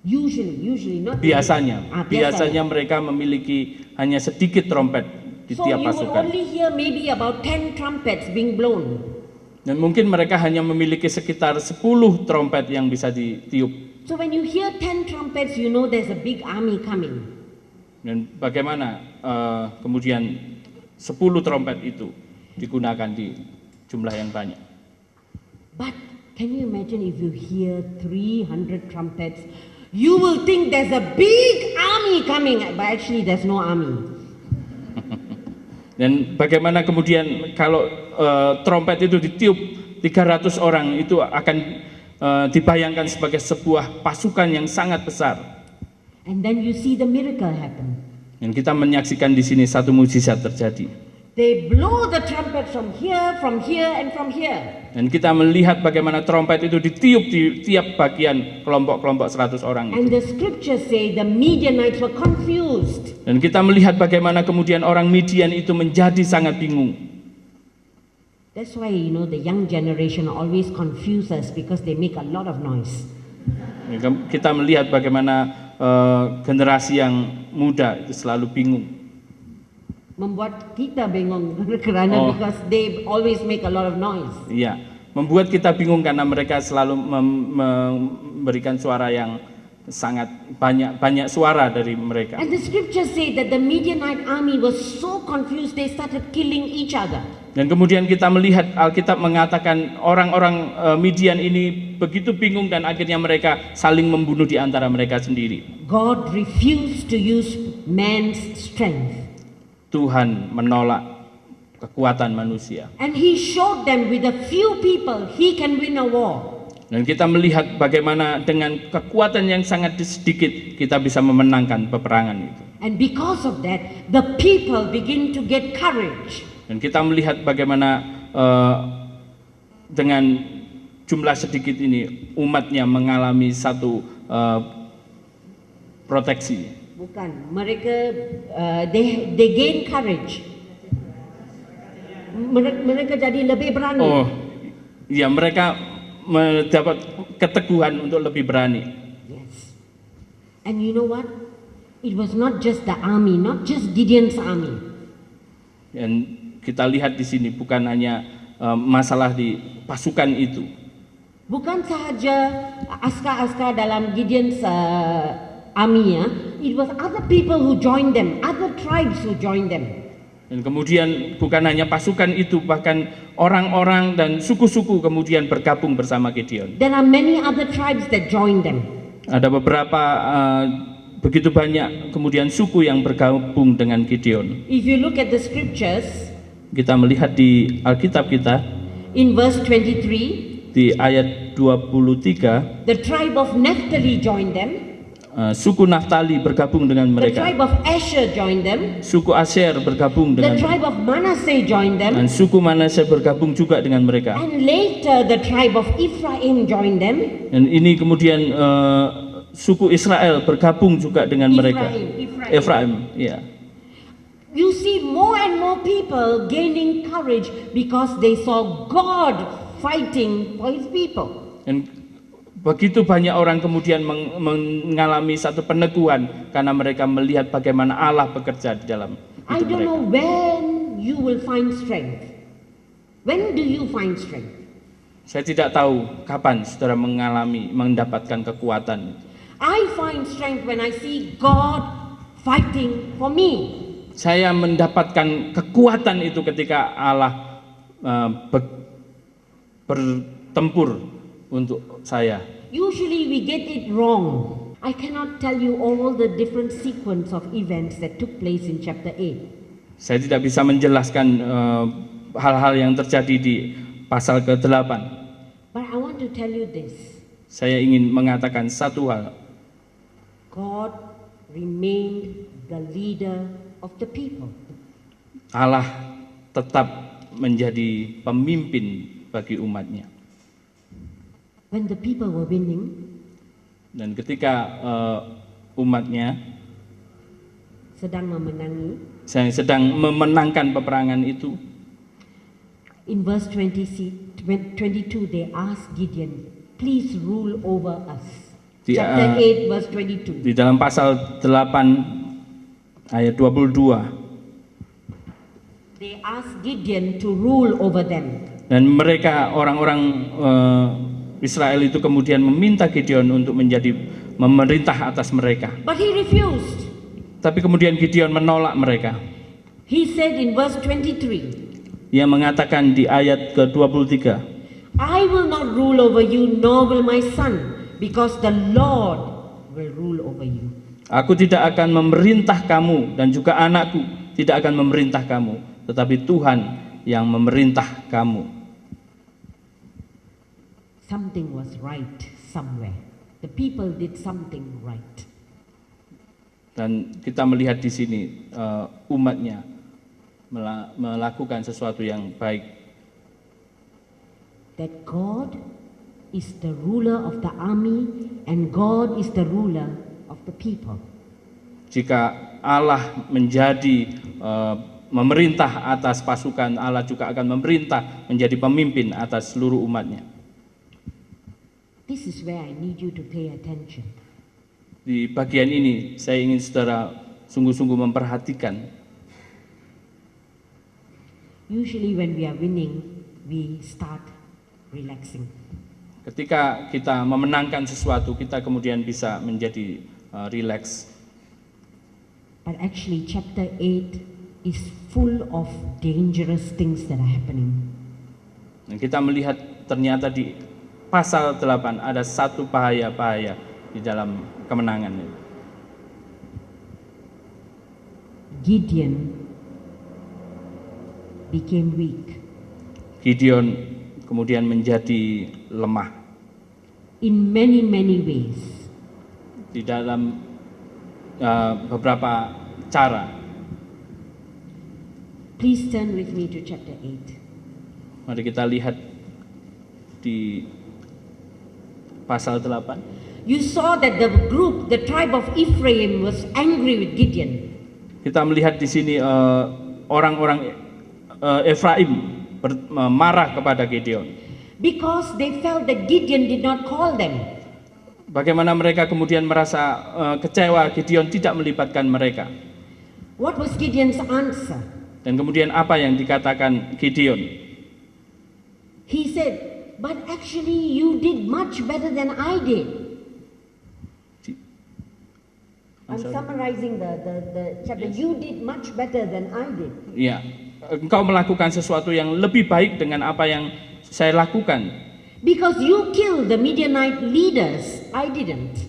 Usually not. Biasanya mereka memiliki hanya sedikit trompet di tiap pasukan. So you will only hear maybe about 10 trumpets being blown. Dan mungkin mereka hanya memiliki sekitar 10 trompet yang bisa ditiup. So when you hear 10 trumpets, you know there's a big army coming. Dan bagaimana kemudian 10 trompet itu digunakan di jumlah yang banyak. But can you imagine if you hear 300 trumpets, you will think there's a big army coming, but actually there's no army. Dan bagaimana kemudian kalau trompet itu ditiup 300 orang, itu akan dibayangkan sebagai sebuah pasukan yang sangat besar. And then you see the miracle happen. Dan kita menyaksikan di sini satu mukjizat terjadi. They blow the trumpet from here, and from here. Dan kita melihat bagaimana trompet itu ditiup di tiap bagian kelompok-kelompok 100 orang And itu. the scriptures say the Midianites were confused. Dan kita melihat bagaimana kemudian orang Midian itu menjadi sangat bingung. That's why, the young generation always confuse us because they make a lot of noise. Kita melihat bagaimana generasi yang muda itu selalu bingung. Membuat kita bingung kerana because they always make a lot of noise. Iya, membuat kita bingung karena mereka selalu memberikan suara yang sangat banyak suara dari mereka. And the scriptures say that the Midianite army was so confused they started killing each other. Dan kemudian kita melihat Alkitab mengatakan orang-orang Midian ini begitu bingung dan akhirnya mereka saling membunuh di antara mereka sendiri. God refused to use man's strength. Tuhan menolak kekuatan manusia. And he showed them with a few people he can win a war. Dan kita melihat bagaimana dengan kekuatan yang sangat sedikit kita bisa memenangkan peperangan itu. And because of that, the people begin to get courage. Dan kita melihat bagaimana dengan jumlah sedikit ini umatnya mengalami satu proteksi. Bukan, mereka they gain courage. Mereka jadi lebih berani. Oh, ya mereka mendapat keteguhan untuk lebih berani. Yes. And you know what? It was not just the army, not just Gideon's army. Dan kita lihat di sini bukan hanya masalah di pasukan itu. Bukan sahaja askar-askar dalam Gideon's army, it was other people who joined them, other tribes who joined them. Dan kemudian bukan hanya pasukan itu, bahkan orang-orang dan suku-suku kemudian bergabung bersama Gideon. There are many other tribes that joined them. Ada beberapa begitu banyak kemudian suku yang bergabung dengan Gideon. If you look at the scriptures, Kita melihat di Alkitab kita in verse 23, di ayat 23, the tribe of Naphtali joined them, suku Naftali bergabung dengan the mereka. tribe of Asher joined them, Suku Asher bergabung the dengan tribe of Manasseh joined them, dan suku Manasye bergabung juga dengan mereka. and later the tribe of Ephraim joined them. Dan ini kemudian suku Israel bergabung juga dengan mereka. Ephraim, ya. You see more and more people gaining courage because they saw God fighting for his people. Dan begitu banyak orang kemudian mengalami satu peneguhan karena mereka melihat bagaimana Allah bekerja di dalam I hidup don't know mereka. when you will find strength. When do you find strength? Saya tidak tahu kapan saudara mendapatkan kekuatan. I find strength when I see God fighting for me. Saya mendapatkan kekuatan itu ketika Allah bertempur untuk saya. Usually we get it wrong. I cannot tell you all the different sequence of events that took place in chapter 8. Saya tidak bisa menjelaskan hal-hal yang terjadi di pasal ke-8. But I want to tell you this. Saya ingin mengatakan satu hal. God remained the leader of the people. Allah tetap menjadi pemimpin bagi umatnya. When the people were winning, Dan ketika umatnya sedang memenangi, sedang memenangkan peperangan itu, in verse 22 they asked Gideon, please rule over us. Chapter 8 verse 22. Di dalam pasal 8 ayat 22, they asked Gideon to rule over them. dan mereka orang-orang Israel itu kemudian meminta Gideon untuk menjadi memerintah atas mereka. But he refused. Tapi kemudian Gideon menolak mereka. He said in verse 23, Ia mengatakan di ayat ke-23, I will not rule over you, nor will my son, because the Lord will rule over you. Aku tidak akan memerintah kamu dan juga anakku tidak akan memerintah kamu, tetapi Tuhan yang memerintah kamu. Something was right somewhere. The people did something right. Dan kita melihat di sini umatnya melakukan sesuatu yang baik. That God is the ruler of the army and God is the ruler of the people. Jika Allah menjadi memerintah atas pasukan, Allah juga akan memerintah menjadi pemimpin atas seluruh umatnya. This is where I need you to pay attention. Di bagian ini saya ingin saudara sungguh-sungguh memperhatikan. Usually when we are winning, we start relaxing. Ketika kita memenangkan sesuatu, kita kemudian bisa menjadi relax. But actually chapter 8 is full of dangerous things that are happening. Dan kita melihat ternyata di pasal 8 ada satu bahaya-bahaya di dalam kemenangan ini. Gideon became weak. Gideon kemudian menjadi lemah In many ways. di dalam beberapa cara. Please turn with me to chapter 8. Mari kita lihat di pasal 8. You saw that the tribe of Ephraim was angry with Gideon. Kita melihat di sini orang-orang Efraim marah kepada Gideon. Because they felt that Gideon did not call them. Bagaimana mereka kemudian merasa kecewa Gideon tidak melibatkan mereka. What was Gideon's answer? Dan kemudian apa yang dikatakan Gideon? He said, but actually you did much better than I did. I'm summarizing the chapter. Yes. You did much better than I did. Ya, engkau melakukan sesuatu yang lebih baik dengan apa yang saya lakukan. Because you killed the Midianite leaders, I didn't.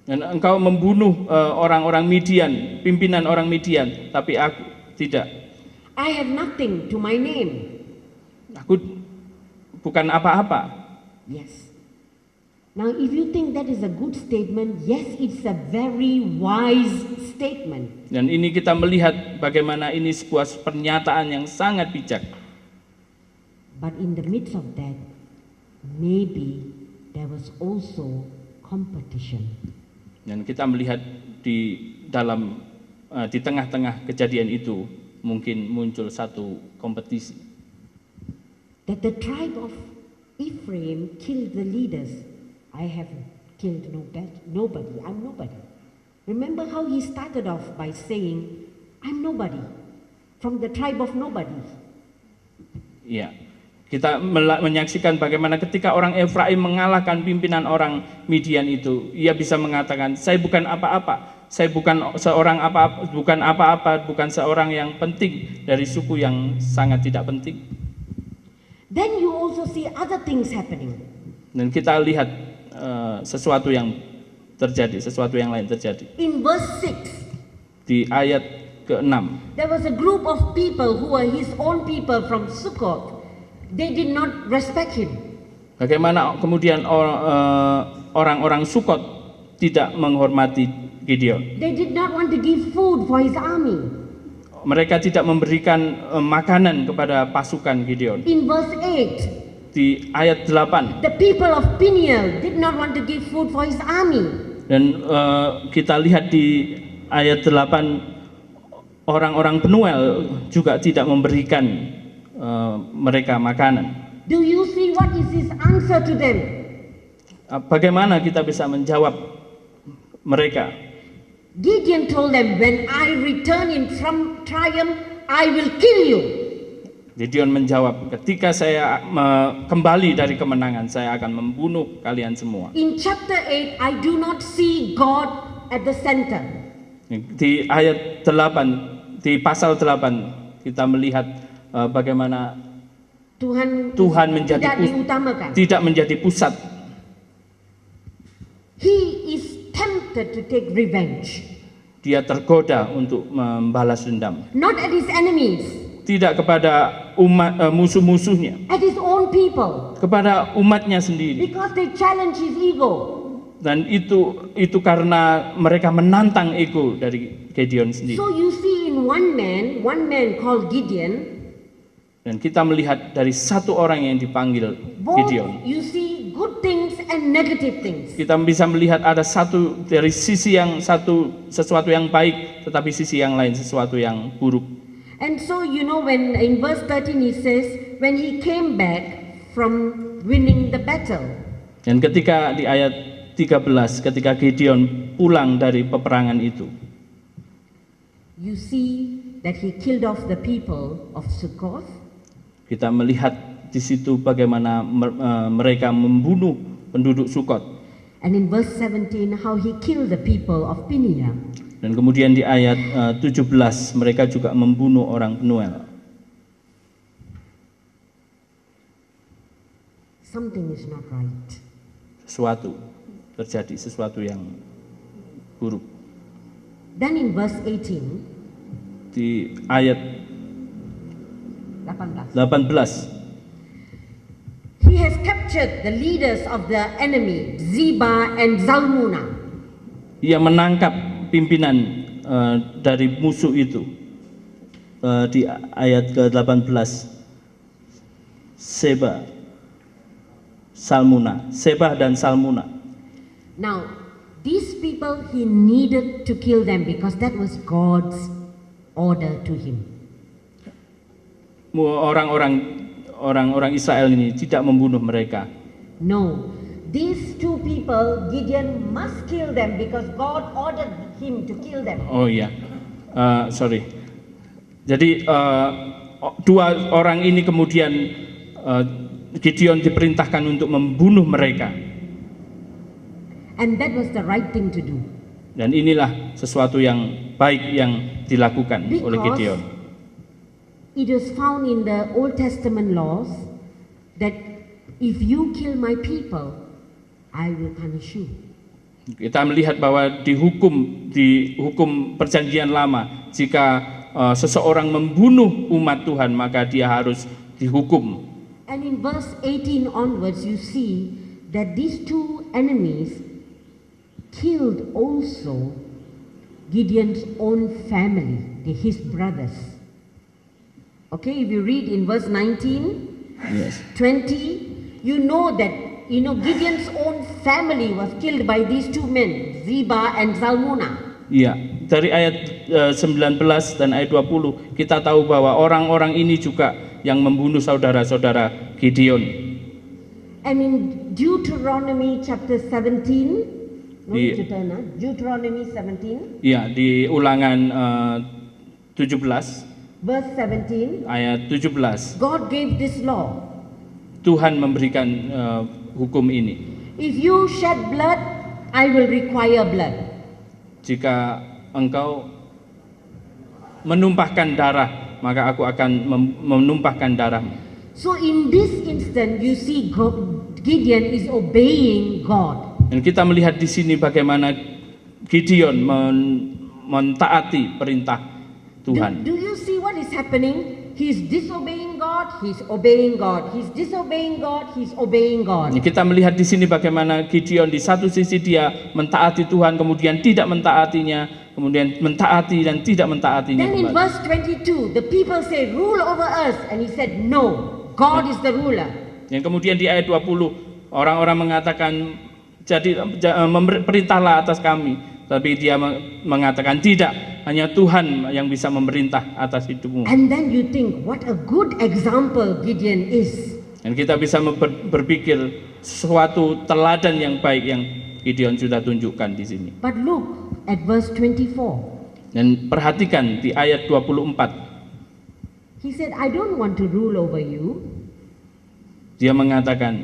Dan engkau membunuh orang-orang Midian, pimpinan orang Midian, tapi aku tidak. I have nothing to my name. Aku bukan apa-apa. Yes. Now if you think that is a good statement, yes, it's a very wise statement. Dan ini kita melihat bagaimana ini sebuah pernyataan yang sangat bijak. But in the midst of that, maybe there was also competition. Dan kita melihat di dalam di tengah-tengah kejadian itu mungkin muncul satu kompetisi. That the tribe of Ephraim killed the leaders. I have killed nobody. I'm nobody. Remember how he started off by saying, I'm nobody, from the tribe of nobody. Ya, kita menyaksikan bagaimana ketika orang Efraim mengalahkan pimpinan orang Midian itu, ia bisa mengatakan, saya bukan apa-apa, saya bukan seorang apa-apa, bukan seorang yang penting dari suku yang sangat tidak penting. Then you also see other things happening. Dan kita lihat sesuatu yang terjadi, sesuatu yang lain terjadi. In verse 6, di ayat ke-6. There was a group of people who were his own people from Sukkot. They did not respect him. Bagaimana kemudian orang-orang Sukot tidak menghormati Gideon. They did not want to give food for his army. Mereka tidak memberikan makanan kepada pasukan Gideon. In verse 8, Di ayat 8, the people of Peniel did not want to give food for his army. dan kita lihat di ayat 8, orang-orang Penuel juga tidak memberikan mereka makanan. Do you see what is his answer to them? Bagaimana kita bisa menjawab mereka? Gideon told them, when I return in triumph, I will kill you. Gideon menjawab, ketika saya kembali dari kemenangan, saya akan membunuh kalian semua. In chapter 8, I do not see God at the center. Di ayat 8, di pasal 8, kita melihat bagaimana Tuhan menjadi tidak menjadi pusat. He is tempted to take revenge. Dia tergoda untuk membalas dendam. Not at his enemies. Tidak kepada musuh-musuhnya, At his own people. kepada umatnya sendiri. Because they challenge his ego. Dan itu karena mereka menantang ego dari Gideon sendiri. So you see in one man called Gideon, Dan kita melihat dari satu orang yang dipanggil both Gideon. you see good things and negative things. Kita bisa melihat ada satu dari sisi yang sesuatu yang baik, tetapi sisi yang lain sesuatu yang buruk. And so when in verse 13 he says, when he came back from winning the battle. Dan ketika di ayat 13, ketika Gideon pulang dari peperangan itu, You see that he killed off the people of Sukkoth. kita melihat di situ bagaimana mereka membunuh penduduk Sukot. And in verse 17 how he killed the people of Peniel. Dan kemudian di ayat 17 mereka juga membunuh orang Penuel. Something is not right. Sesuatu yang buruk. Then in verse 18, Di ayat 18, he has captured the leaders of the enemy, Zeba and Zalmunna. ia menangkap pimpinan dari musuh itu. Di ayat ke-18, Seba dan Salmuna. Now, these people he needed to kill them because that was God's order to him. Orang-orang Israel ini tidak membunuh mereka. No, these two people Gideon must kill them because God ordered him to kill them. Oh iya, sorry. Jadi dua orang ini kemudian Gideon diperintahkan untuk membunuh mereka. And that was the right thing to do. Dan inilah sesuatu yang baik yang dilakukan oleh Gideon. It was found in the Old Testament laws that if you kill my people, I will punish you. Kita melihat bahwa di hukum perjanjian lama, jika seseorang membunuh umat Tuhan maka dia harus dihukum. And in verse 18 onwards you see that these two enemies killed also Gideon's own family, his brothers. Okay, if you read in verse 19, Yes. 20, you know that Gideon's own family was killed by these two men, Zeba and Zalmunna. Iya, dari ayat 19 dan ayat 20 kita tahu bahwa orang-orang ini juga yang membunuh saudara-saudara Gideon. And in Deuteronomy chapter 17, Deuteronomy 17, Iya, di Ulangan 17 verse 17, ayat 17 God gave this law. Tuhan memberikan hukum ini. If you shed blood, I will require blood. Jika engkau menumpahkan darah, maka aku akan menumpahkan darahmu. So in this instant, you see Gideon is obeying God. Dan kita melihat di sini bagaimana Gideon mentaati perintah Tuhan. Do you see what is happening? He's disobeying God, he's obeying God. He's disobeying God, he's obeying God. Kita melihat di sini bagaimana Gideon di satu sisi dia mentaati Tuhan, kemudian tidak mentaatinya, kemudian mentaati dan tidak mentaatinya Then in kembali. verse 22, the people say, rule over us. And he said, no, God is the ruler. Yang kemudian di ayat 20, orang-orang mengatakan, perintahlah atas kami. Tapi dia mengatakan tidak, hanya Tuhan yang bisa memerintah atas hidupmu. And then you think, what a good example Gideon is. Dan kita bisa berpikir sesuatu teladan yang baik yang Gideon sudah tunjukkan di sini. But look at verse 24. Dan perhatikan di ayat 24. He said, I don't want to rule over you. Dia mengatakan,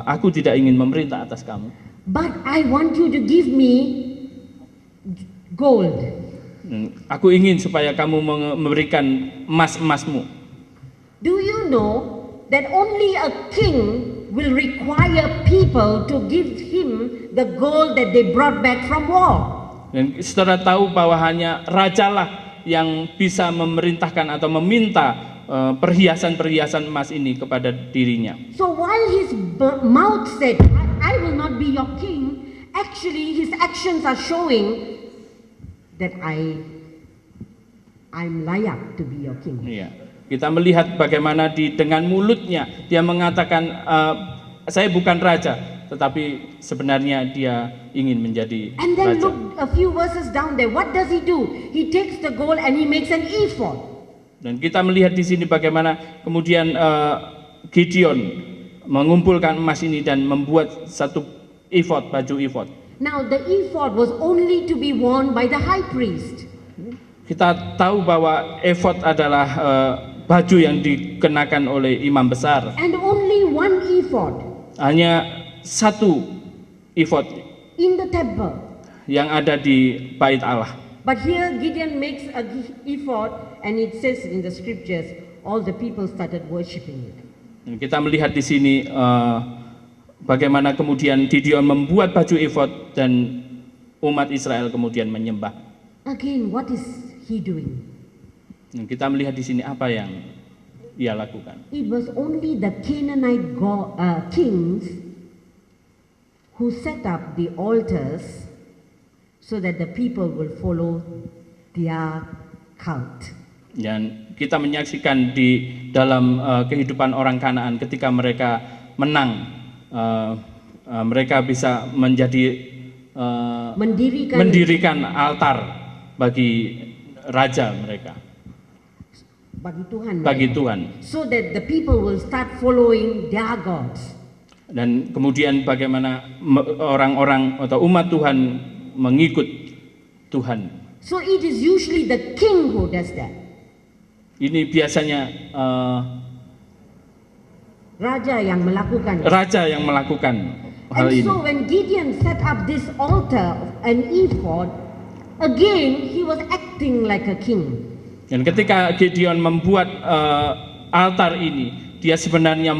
aku tidak ingin memerintah atas kamu. But I want you to give me gold. Aku ingin supaya kamu memberikan emasmu. Do you know that only a king will require people to give him the gold that they brought back from war? Dan saudara tahu bahwa hanya rajalah yang bisa memerintahkan atau meminta perhiasan-perhiasan emas ini kepada dirinya. So while his mouth said, I will not be your king, actually his actions are showing that I'm layak to be your king. Iya. Kita melihat bagaimana dengan mulutnya dia mengatakan, saya bukan raja, tetapi sebenarnya dia ingin menjadi And then raja. look a few verses down there. What does he do? He takes the gold and he makes an ephod. Dan kita melihat di sini bagaimana kemudian Gideon mengumpulkan emas ini dan membuat satu ephod, baju ephod. Now the ephod was only to be worn by the high priest. Kita tahu bahwa ephod adalah baju yang dikenakan oleh imam besar. And only one ephod Hanya satu ephod in the temple. yang ada di bait Allah. But here Gideon makes a ephod and it says in the scriptures, all the people started worshipping it. Dan kita melihat di sini bagaimana kemudian Gideon membuat baju ephod dan umat Israel kemudian menyembah. Again, what is he doing? Dan kita melihat di sini apa yang dia lakukan. It was only the Canaanite kings who set up the altars so that the people will follow their cult. Dan kita menyaksikan di dalam kehidupan orang Kanaan ketika mereka menang, mereka bisa mendirikan altar bagi raja mereka, bagi Tuhan. So that the people will start following their gods. Dan kemudian bagaimana orang-orang atau umat Tuhan mengikut Tuhan. So it is usually the king who does that. Ini biasanya Raja yang melakukan. hal And ini. so when Gideon set up this altar and ephod, again he was acting like a king. Dan ketika Gideon membuat altar ini, dia sebenarnya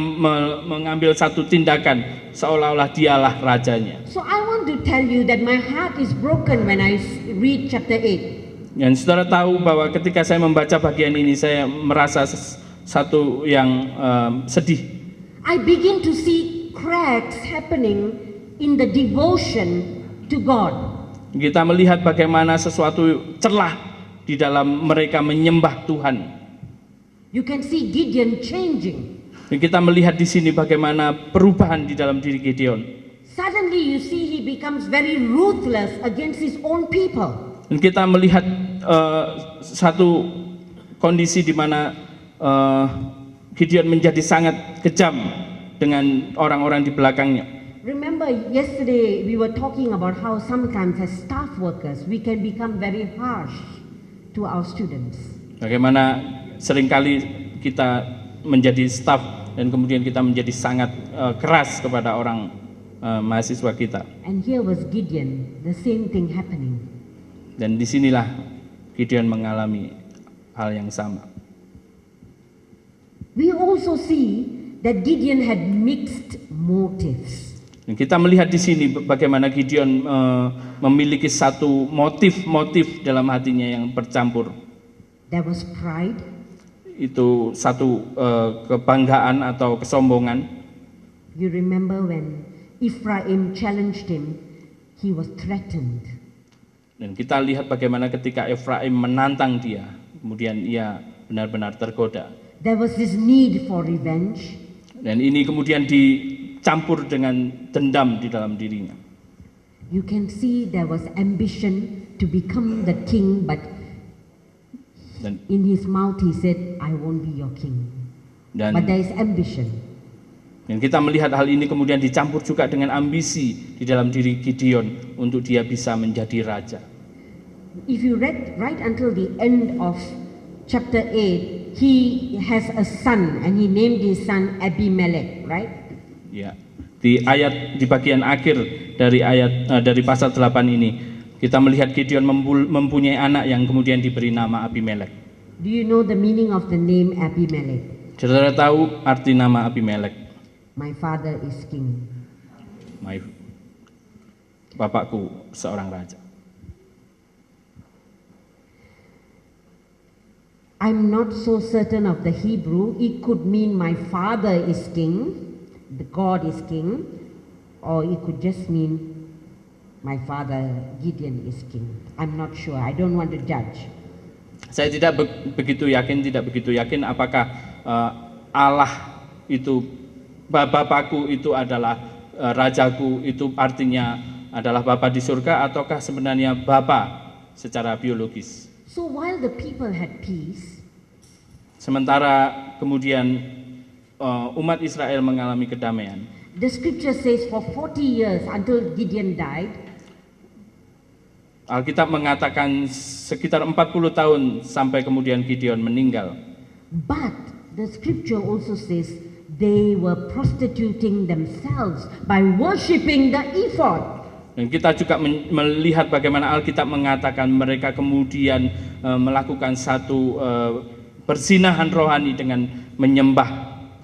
mengambil satu tindakan seolah-olah dialah rajanya. So I want to tell you that my heart is broken when I read chapter 8. Dan saudara tahu bahwa ketika saya membaca bagian ini, saya merasa satu yang sedih. I begin to see cracks happening in the devotion to God. Kita melihat bagaimana sesuatu celah di dalam mereka menyembah Tuhan. You can see Gideon changing. Dan kita melihat di sini bagaimana perubahan di dalam diri Gideon. Suddenly you see he becomes very ruthless against his own people. Dan kita melihat satu kondisi di mana Gideon menjadi sangat kejam dengan orang-orang di belakangnya. Remember yesterday we were talking about how sometimes as staff workers we can become very harsh to our students. Bagaimana seringkali kita menjadi staf dan kemudian kita menjadi sangat keras kepada orang mahasiswa kita. And here was Gideon, the same thing happening. Dan disinilah Gideon mengalami hal yang sama. We also see that Gideon had mixed motives. Dan kita melihat di sini bagaimana Gideon memiliki satu motif-motif dalam hatinya yang bercampur. There was pride. Itu satu kebanggaan atau kesombongan. You remember when Ephraim challenged him, he was threatened. Dan kita lihat bagaimana ketika Efraim menantang dia, kemudian ia benar-benar tergoda. There was this need for revenge. Dan ini kemudian dicampur dengan dendam di dalam dirinya. You can see there was ambition to become the king, but Dan, in his mouth he said, I won't be your king. dan, But there is ambition. dan kita melihat hal ini kemudian dicampur juga dengan ambisi di dalam diri Gideon untuk dia bisa menjadi raja. If you read right until the end of chapter 8, he has a son and he named his son Abimelech, right? Ya, di bagian akhir dari pasal 8 ini kita melihat Gideon mempunyai anak yang kemudian diberi nama Abimelech. Do you know the meaning of the name Abimelech? Saudara tahu arti nama Abimelech? My father is king. Bapakku seorang raja. I'm not so certain of the Hebrew. It could mean my father is king, the God is king, or it could just mean my father Gideon is king. I'm not sure. I don't want to judge. Saya tidak begitu yakin apakah Allah itu Bapakku itu adalah rajaku, itu artinya adalah Bapa di surga, ataukah sebenarnya Bapa secara biologis. So while the people had peace, sementara kemudian umat Israel mengalami kedamaian, the scripture says for 40 years until Gideon died, Alkitab mengatakan sekitar 40 tahun sampai kemudian Gideon meninggal. but the scripture also says they were prostituting themselves by worshiping the ephod. Dan kita juga melihat bagaimana Alkitab mengatakan mereka kemudian melakukan satu persinahan rohani dengan menyembah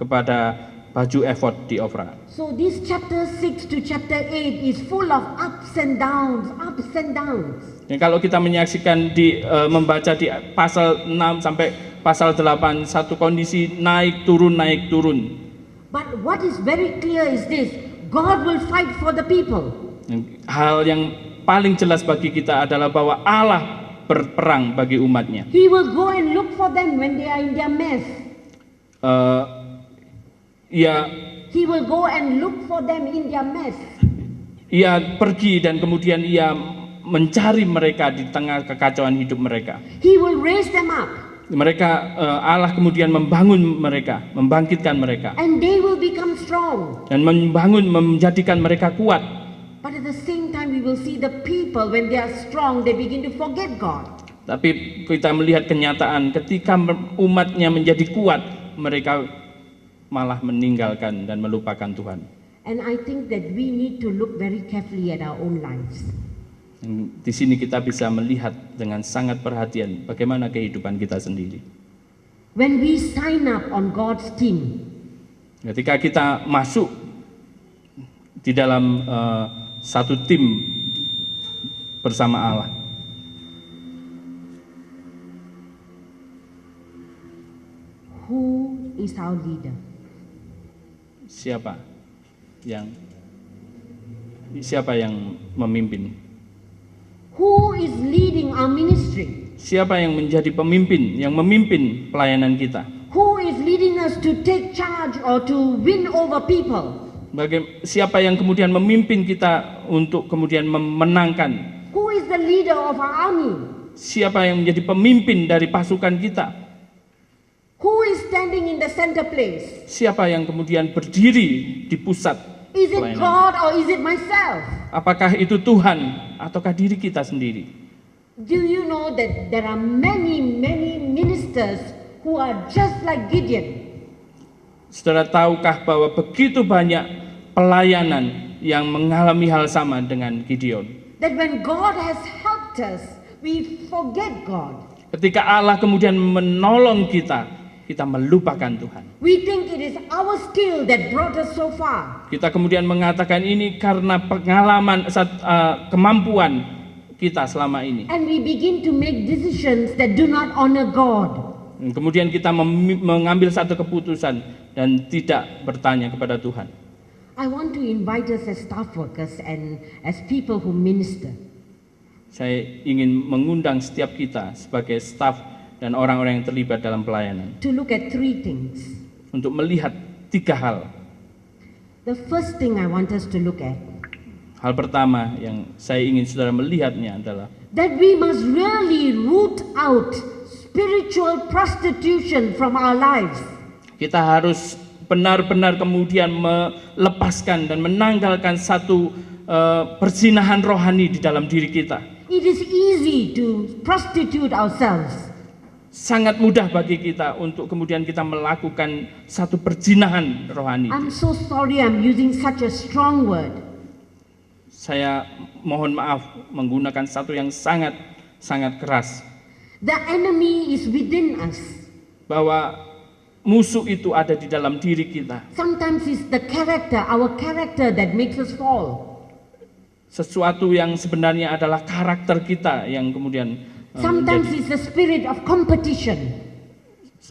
kepada baju efod di Ofra. So this chapter 6 to chapter 8 is full of ups and downs, ups and downs. Dan kalau kita menyaksikan membaca di pasal 6 sampai pasal 8, satu kondisi naik turun. But what is very clear is this, God will fight for the people. Hal yang paling jelas bagi kita adalah bahwa Allah berperang bagi umatnya. He will go and look for them when they are in their mess. He will go and look for them in their mess. Ia pergi dan kemudian ia mencari mereka di tengah kekacauan hidup mereka. He will raise them up. Allah kemudian membangun mereka, membangkitkan mereka. And they will become strong. Dan menjadikan mereka kuat. But at the same time we will see the people when they are strong, they begin to forget God. Tapi kita melihat kenyataan ketika umatnya menjadi kuat, mereka malah meninggalkan dan melupakan Tuhan. And I think that we need to look very carefully at our own lives. Di sini kita bisa melihat dengan sangat perhatian bagaimana kehidupan kita sendiri. When we sign up on God's team, ketika kita masuk di dalam satu tim bersama Allah, who is our leader? Siapa yang memimpin? Who is leading our ministry? Siapa yang menjadi pemimpin, yang memimpin pelayanan kita? Who is leading us to take charge or to win over people? Siapa yang kemudian memimpin kita untuk kemudian memenangkan? Who is the leader of our army? Siapa yang menjadi pemimpin dari pasukan kita? Who is standing in the center place? Siapa yang kemudian berdiri di pusat? Is it God or is it myself? Apakah itu Tuhan ataukah diri kita sendiri? Do you know that there are many ministers who are just like Gideon? Saudara tahukah bahwa begitu banyak pelayanan yang mengalami hal sama dengan Gideon? That when God has helped us, we forget God. Ketika Allah kemudian menolong kita, kita melupakan Tuhan. We think it is our skill that brought us so far. Kita kemudian mengatakan ini karena pengalaman, kemampuan kita selama ini. And we begin to make decisions that do not honor God. Kemudian kita mengambil satu keputusan dan tidak bertanya kepada Tuhan. I want to invite us as staff workers and as people who minister Saya ingin mengundang setiap kita sebagai staf dan orang-orang yang terlibat dalam pelayanan to look at three things. untuk melihat 3 hal. The first thing I want us to look at, Hal pertama yang saya ingin saudara melihatnya adalah that we must really root out spiritual prostitution from our lives. kita harus benar-benar kemudian melepaskan dan menanggalkan satu perzinahan rohani di dalam diri kita. It is easy to prostitute ourselves. Sangat mudah bagi kita untuk kemudian kita melakukan satu perzinahan rohani. I'm so sorry I'm using such a strong word. Saya mohon maaf menggunakan satu yang sangat keras. The enemy is within us. Bahwa musuh itu ada di dalam diri kita. Sometimes it's the character, our character that makes us fall. Sesuatu yang sebenarnya adalah karakter kita yang kemudian Sometimes it's the spirit of competition.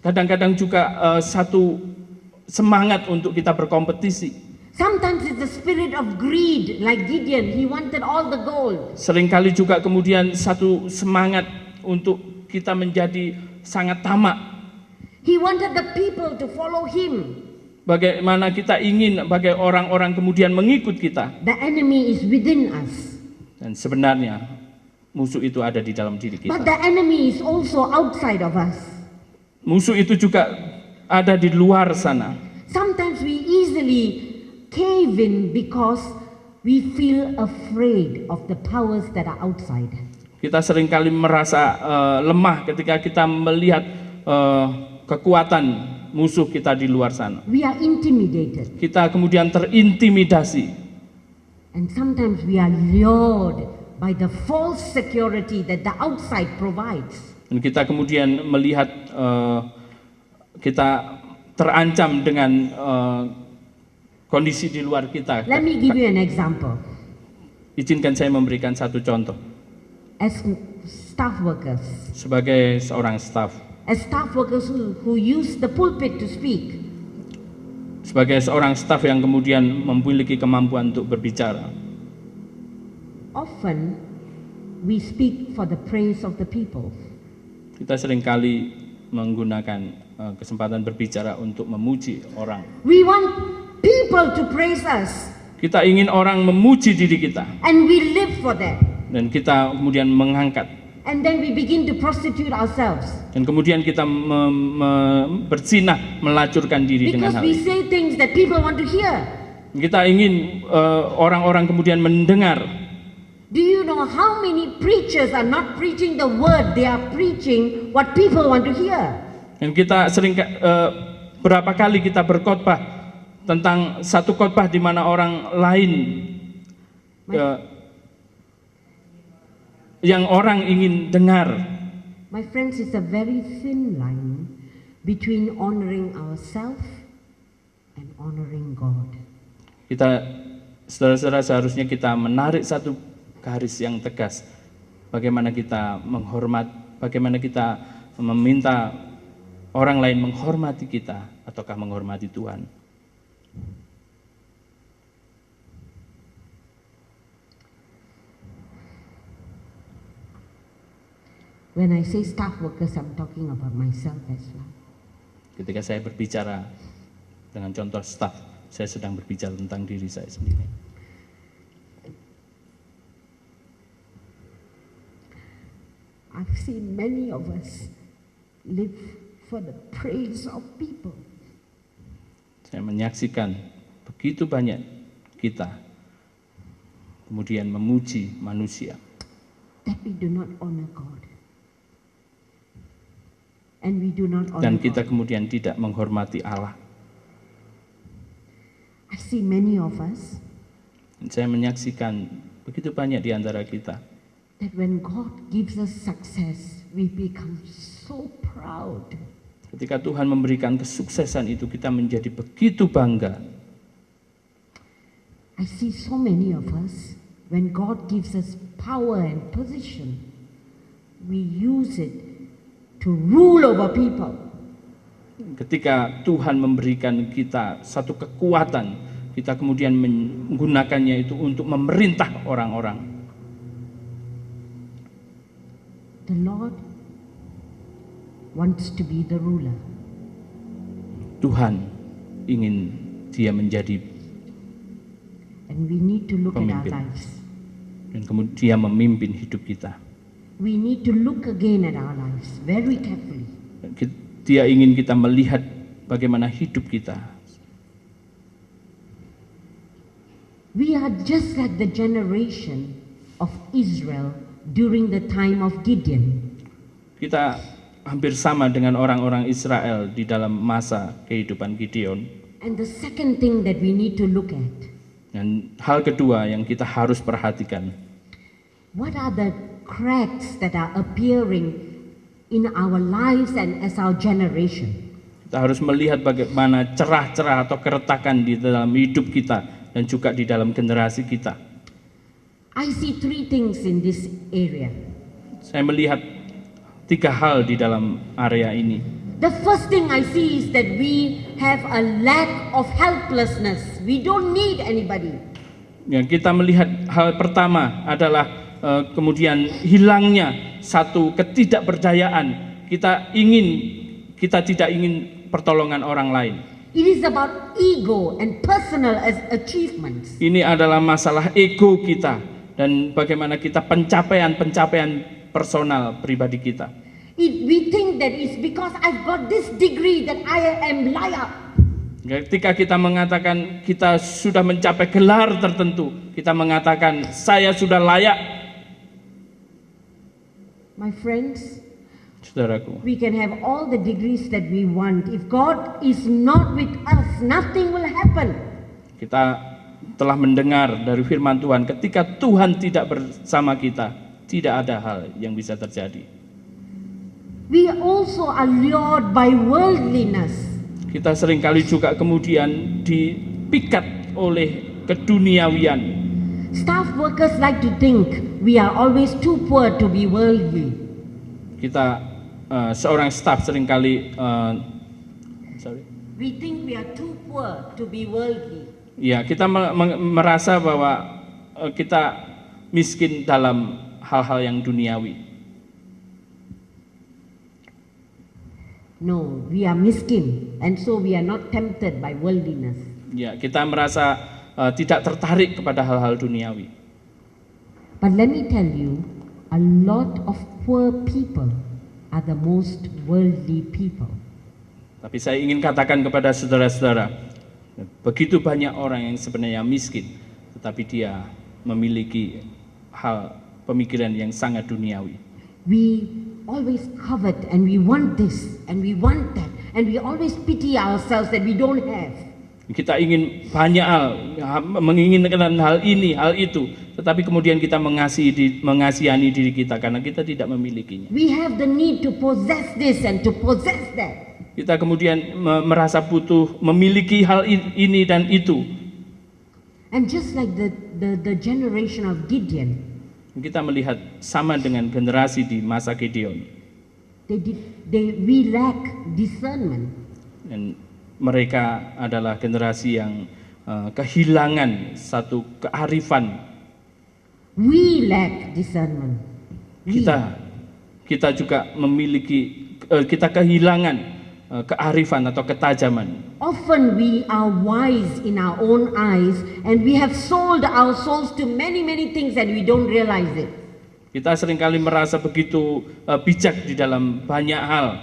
kadang-kadang juga satu semangat untuk kita berkompetisi. Sometimes it's the spirit of greed, like Gideon. He wanted all the gold. Seringkali juga kemudian satu semangat untuk kita menjadi sangat tamak. He wanted the people to follow him. Bagaimana kita ingin bagai orang-orang kemudian mengikut kita. The enemy is within us. Dan sebenarnya musuh itu ada di dalam diri But kita. the enemy is also outside of us. Musuh itu juga ada di luar sana. Sometimes we easily cave in because we feel afraid of the powers that are outside. Kita seringkali merasa lemah ketika kita melihat kekuatan musuh kita di luar sana. We are intimidated. Kita kemudian terintimidasi. And sometimes we are lured by the false security that the outside provides. Dan kita kemudian melihat kita terancam dengan kondisi di luar kita. Let me give you an example. Izinkan saya memberikan satu contoh. As staff workers, Sebagai seorang staf, as staff workers who use the pulpit to speak, sebagai seorang staf yang kemudian memiliki kemampuan untuk berbicara, often we speak for the praise of the people. kita seringkali menggunakan kesempatan berbicara untuk memuji orang. We want people to praise us, Kita ingin orang memuji diri kita, and we live for that. dan kita kemudian mengangkat, And then we begin to prostitute ourselves dan kemudian kita berzinah, melacurkan diri dengan because hal we itu. say things that people want to hear. Kita ingin orang-orang kemudian mendengar. Do you know how many preachers are not preaching the word, they are preaching what people want to hear? Dan kita sering berapa kali kita berkhotbah tentang satu khotbah di mana orang lain yang orang ingin dengar. My friends, it's a very thin line between honoring ourselves and honoring God. Kita, saudara-saudara, seharusnya kita menarik satu garis yang tegas. Bagaimana kita menghormat, bagaimana kita meminta orang lain menghormati kita, ataukah menghormati Tuhan. When I say staff workers, I'm talking about myself as well. Ketika saya berbicara dengan contoh staf, saya sedang berbicara tentang diri saya sendiri. I've seen many of us live for the praise of people. Saya menyaksikan begitu banyak kita kemudian memuji manusia, That we do not honor God. And we do not honor dan kita God. kemudian tidak menghormati Allah. I see many of us Dan saya menyaksikan begitu banyak di antara kita that when God gives us success, we become so proud. ketika Tuhan memberikan kesuksesan itu, kita menjadi begitu bangga. I see so many of us, when God gives us power and position, we use it to rule over people. Ketika Tuhan memberikan kita satu kekuatan, kita kemudian menggunakannya itu untuk memerintah orang-orang. The Lord wants to be the ruler. Tuhan ingin dia menjadi And we need to look at our pemimpin. lives. Dan kemudian dia memimpin hidup kita. We need to look again at our lives very carefully. Dia ingin kita melihat bagaimana hidup kita. We are just like the generation of Israel during the time of Gideon. Kita hampir sama dengan orang-orang Israel di dalam masa kehidupan Gideon. And the second thing that we need to look at, Dan hal kedua yang kita harus perhatikan, what are the cracks that are appearing in our lives and as our generation? kita harus melihat bagaimana cerah-cerah atau keretakan di dalam hidup kita dan juga di dalam generasi kita. I see three things in this area. Saya melihat 3 hal di dalam area ini. The first thing I see is that we have a lack of helplessness. We don't need anybody. Ya, kita melihat hal pertama adalah kemudian hilangnya satu ketidakberdayaan. Kita tidak ingin pertolongan orang lain. It is about ego and personal achievements. Ini adalah masalah ego kita dan bagaimana kita pencapaian personal pribadi kita. We think that it's because I've got this degree that I am layak. Ketika kita mengatakan kita sudah mencapai gelar tertentu, kita mengatakan saya sudah layak. My friends, Saudaraku, we can have all the degrees that we want. If God is not with us, nothing will happen. kita telah mendengar dari firman Tuhan, ketika Tuhan tidak bersama kita, tidak ada hal yang bisa terjadi. We also are lured by worldliness. Kita seringkali juga kemudian dipikat oleh keduniawian. Staff workers like to think we are always too poor to be worldly. Kita seorang staf seringkali We think we are too poor to be worldly. ya, kita merasa bahwa kita miskin dalam hal-hal yang duniawi. No, we are miskin, and so we are not tempted by worldliness. Ya, kita merasa tidak tertarik kepada hal-hal duniawi. But let me tell you, a lot of poor people are the most worldly people. Tapi saya ingin katakan kepada saudara-saudara, begitu banyak orang yang sebenarnya miskin, tetapi dia memiliki hal pemikiran yang sangat duniawi. We always covet and we want this and we want that and we always pity ourselves that we don't have. Kita ingin banyak hal, menginginkan hal ini, hal itu, tetapi kemudian kita mengasihani diri kita karena kita tidak memilikinya. We have the need to possess this and to possess that. Kita kemudian merasa butuh memiliki hal ini dan itu. And just like the generation of Gideon, Kita melihat sama dengan generasi di masa Gideon. we lack discernment. Dan mereka adalah generasi yang kehilangan satu kearifan. We lack discernment. Kita juga memiliki, kita kehilangan kearifan atau ketajaman. Often we are wise in our own eyes and we have sold our souls to many things and we don't realize it. Kita seringkali merasa begitu bijak di dalam banyak hal.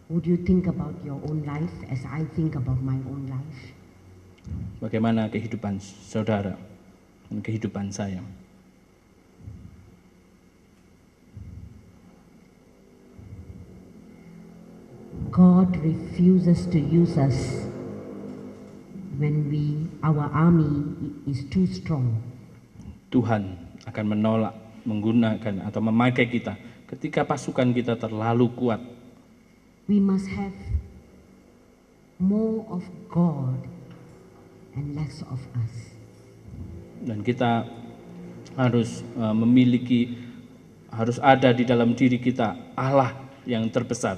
Would you think about your own life as I think about my own life? Bagaimana kehidupan saudara dan kehidupan saya? God refuses to use us when our army is too strong. Tuhan akan menolak menggunakan atau memakai kita ketika pasukan kita terlalu kuat. We must have more of God and less of us. Dan kita harus harus ada di dalam diri kita Allah yang terbesar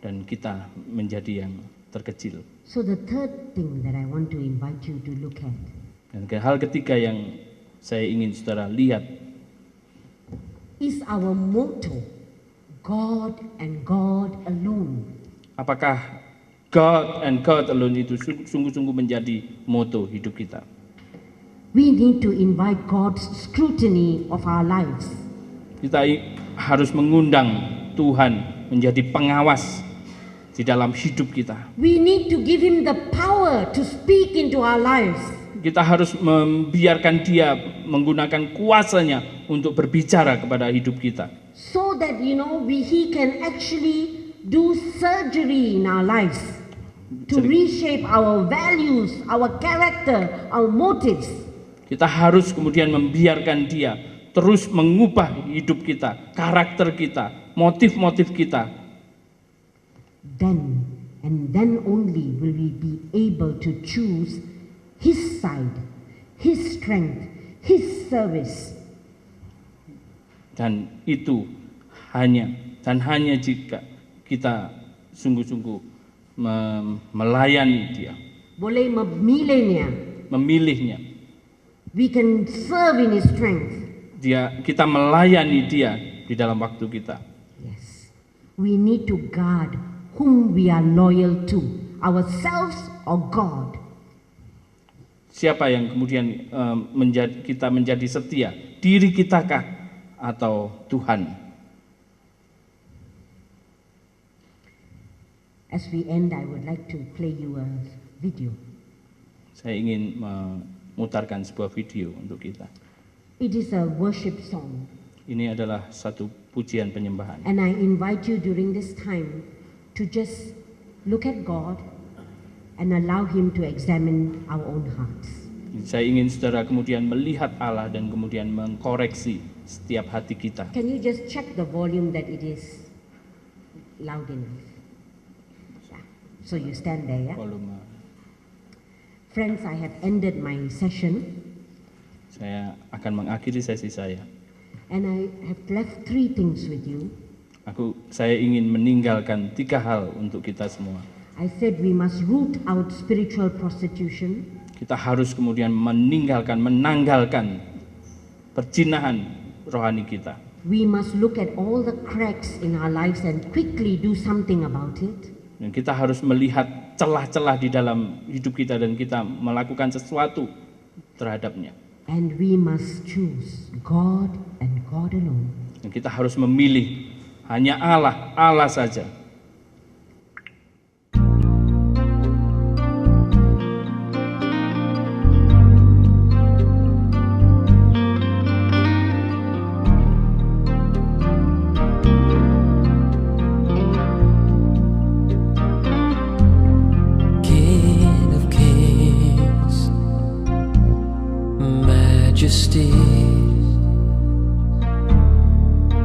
dan kita menjadi yang terkecil. So the third thing that I want to invite you to look at Dan hal ketiga yang saya ingin saudara lihat is our motto, God and God alone. Apakah God and God alone itu sungguh-sungguh menjadi moto hidup kita? We need to invite God's scrutiny of our lives. Kita harus mengundang Tuhan menjadi pengawas di dalam hidup kita. We need to give Him the power to speak into our lives. Kita harus membiarkan Dia menggunakan kuasanya untuk berbicara kepada hidup kita. So that He can actually do surgery in our lives to reshape our values, our character, our motives. Kita harus kemudian membiarkan Dia terus mengubah hidup kita, karakter kita, motif-motif kita. Then and then only will we be able to choose His side, His strength, His service. Dan itu hanya jika kita sungguh-sungguh melayani Dia, Boleh memilihnya. we can serve in His strength. Kita melayani Dia di dalam waktu kita. Yes. We need to guard whom we are loyal to, ourselves or God. Siapa yang kemudian kita menjadi setia? Diri kitakah atau Tuhan? As we end, I would like to play you a video. Saya ingin memutarkan sebuah video untuk kita. It is a worship song. Ini adalah satu pujian penyembahan. And I invite you during this time to just look at God and allow Him to examine our own hearts. Saya ingin saudara kemudian melihat Allah dan kemudian mengkoreksi setiap hati kita. Can you just check the volume that it is loud enough? Yeah. So you stand there, yeah? Volume. Friends, I have ended my session. Saya akan mengakhiri sesi saya. And I have left 3 things with you. Saya ingin meninggalkan 3 hal untuk kita semua. I said we must root out spiritual prostitution. Kita harus kemudian menanggalkan perjinahan rohani kita. We must look at all the cracks in our lives and quickly do something about it. Dan kita harus melihat celah-celah di dalam hidup kita dan kita melakukan sesuatu terhadapnya. And we must choose God and God alone. Dan kita harus memilih hanya Allah, Allah saja.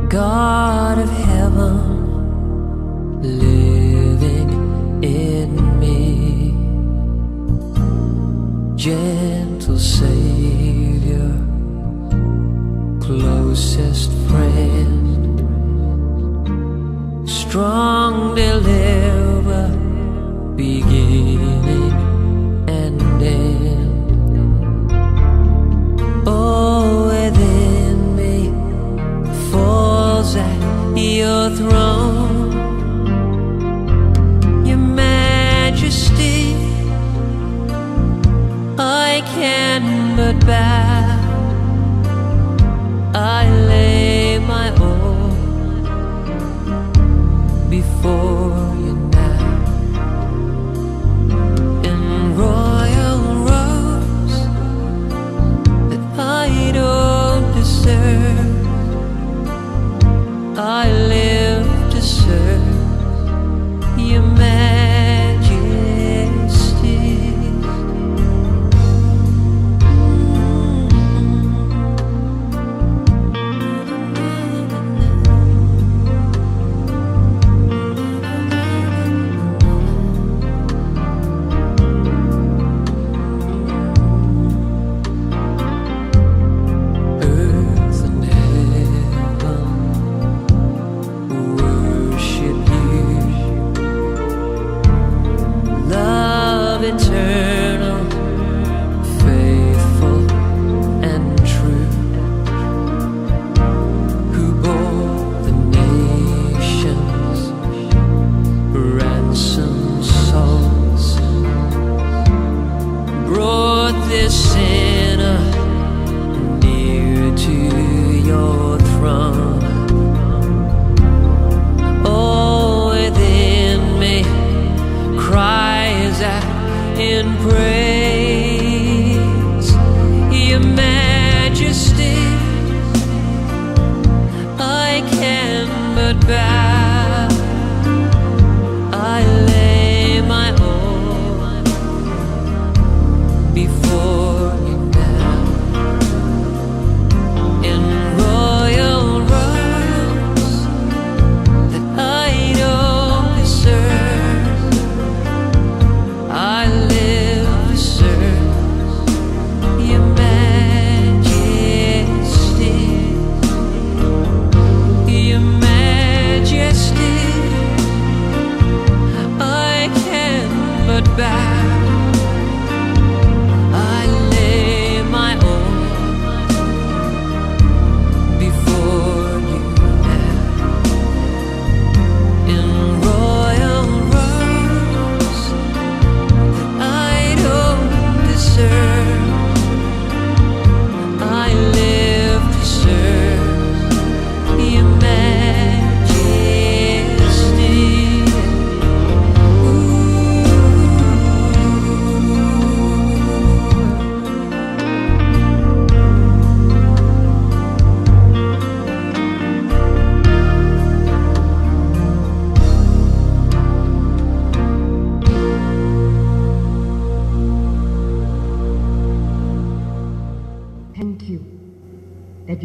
God of heaven, living in me, gentle Savior, closest friend, strong deliverer, beginning and end. Oh, within me falls at your throne, your majesty. I can but bow. I lay my all before you now. In royal robes that I don't deserve, I live to serve your majesty.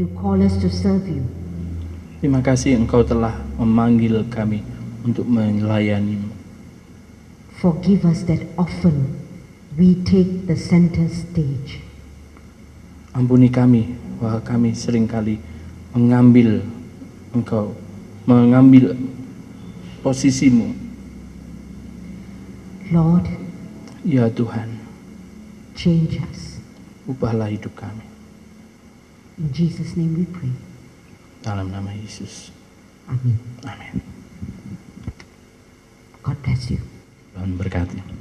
you call us to serve you. Terima kasih Engkau telah memanggil kami untuk melayani-Mu. Forgive us that often we take the center stage. Ampuni kami bahwa kami seringkali mengambil Engkau, mengambil posisi-Mu. Lord, Ya Tuhan, change us. ubahlah hidup kami. In Jesus' name we pray. Dalam nama Yesus. Amen. Amin. God bless you. Tuhan berkati.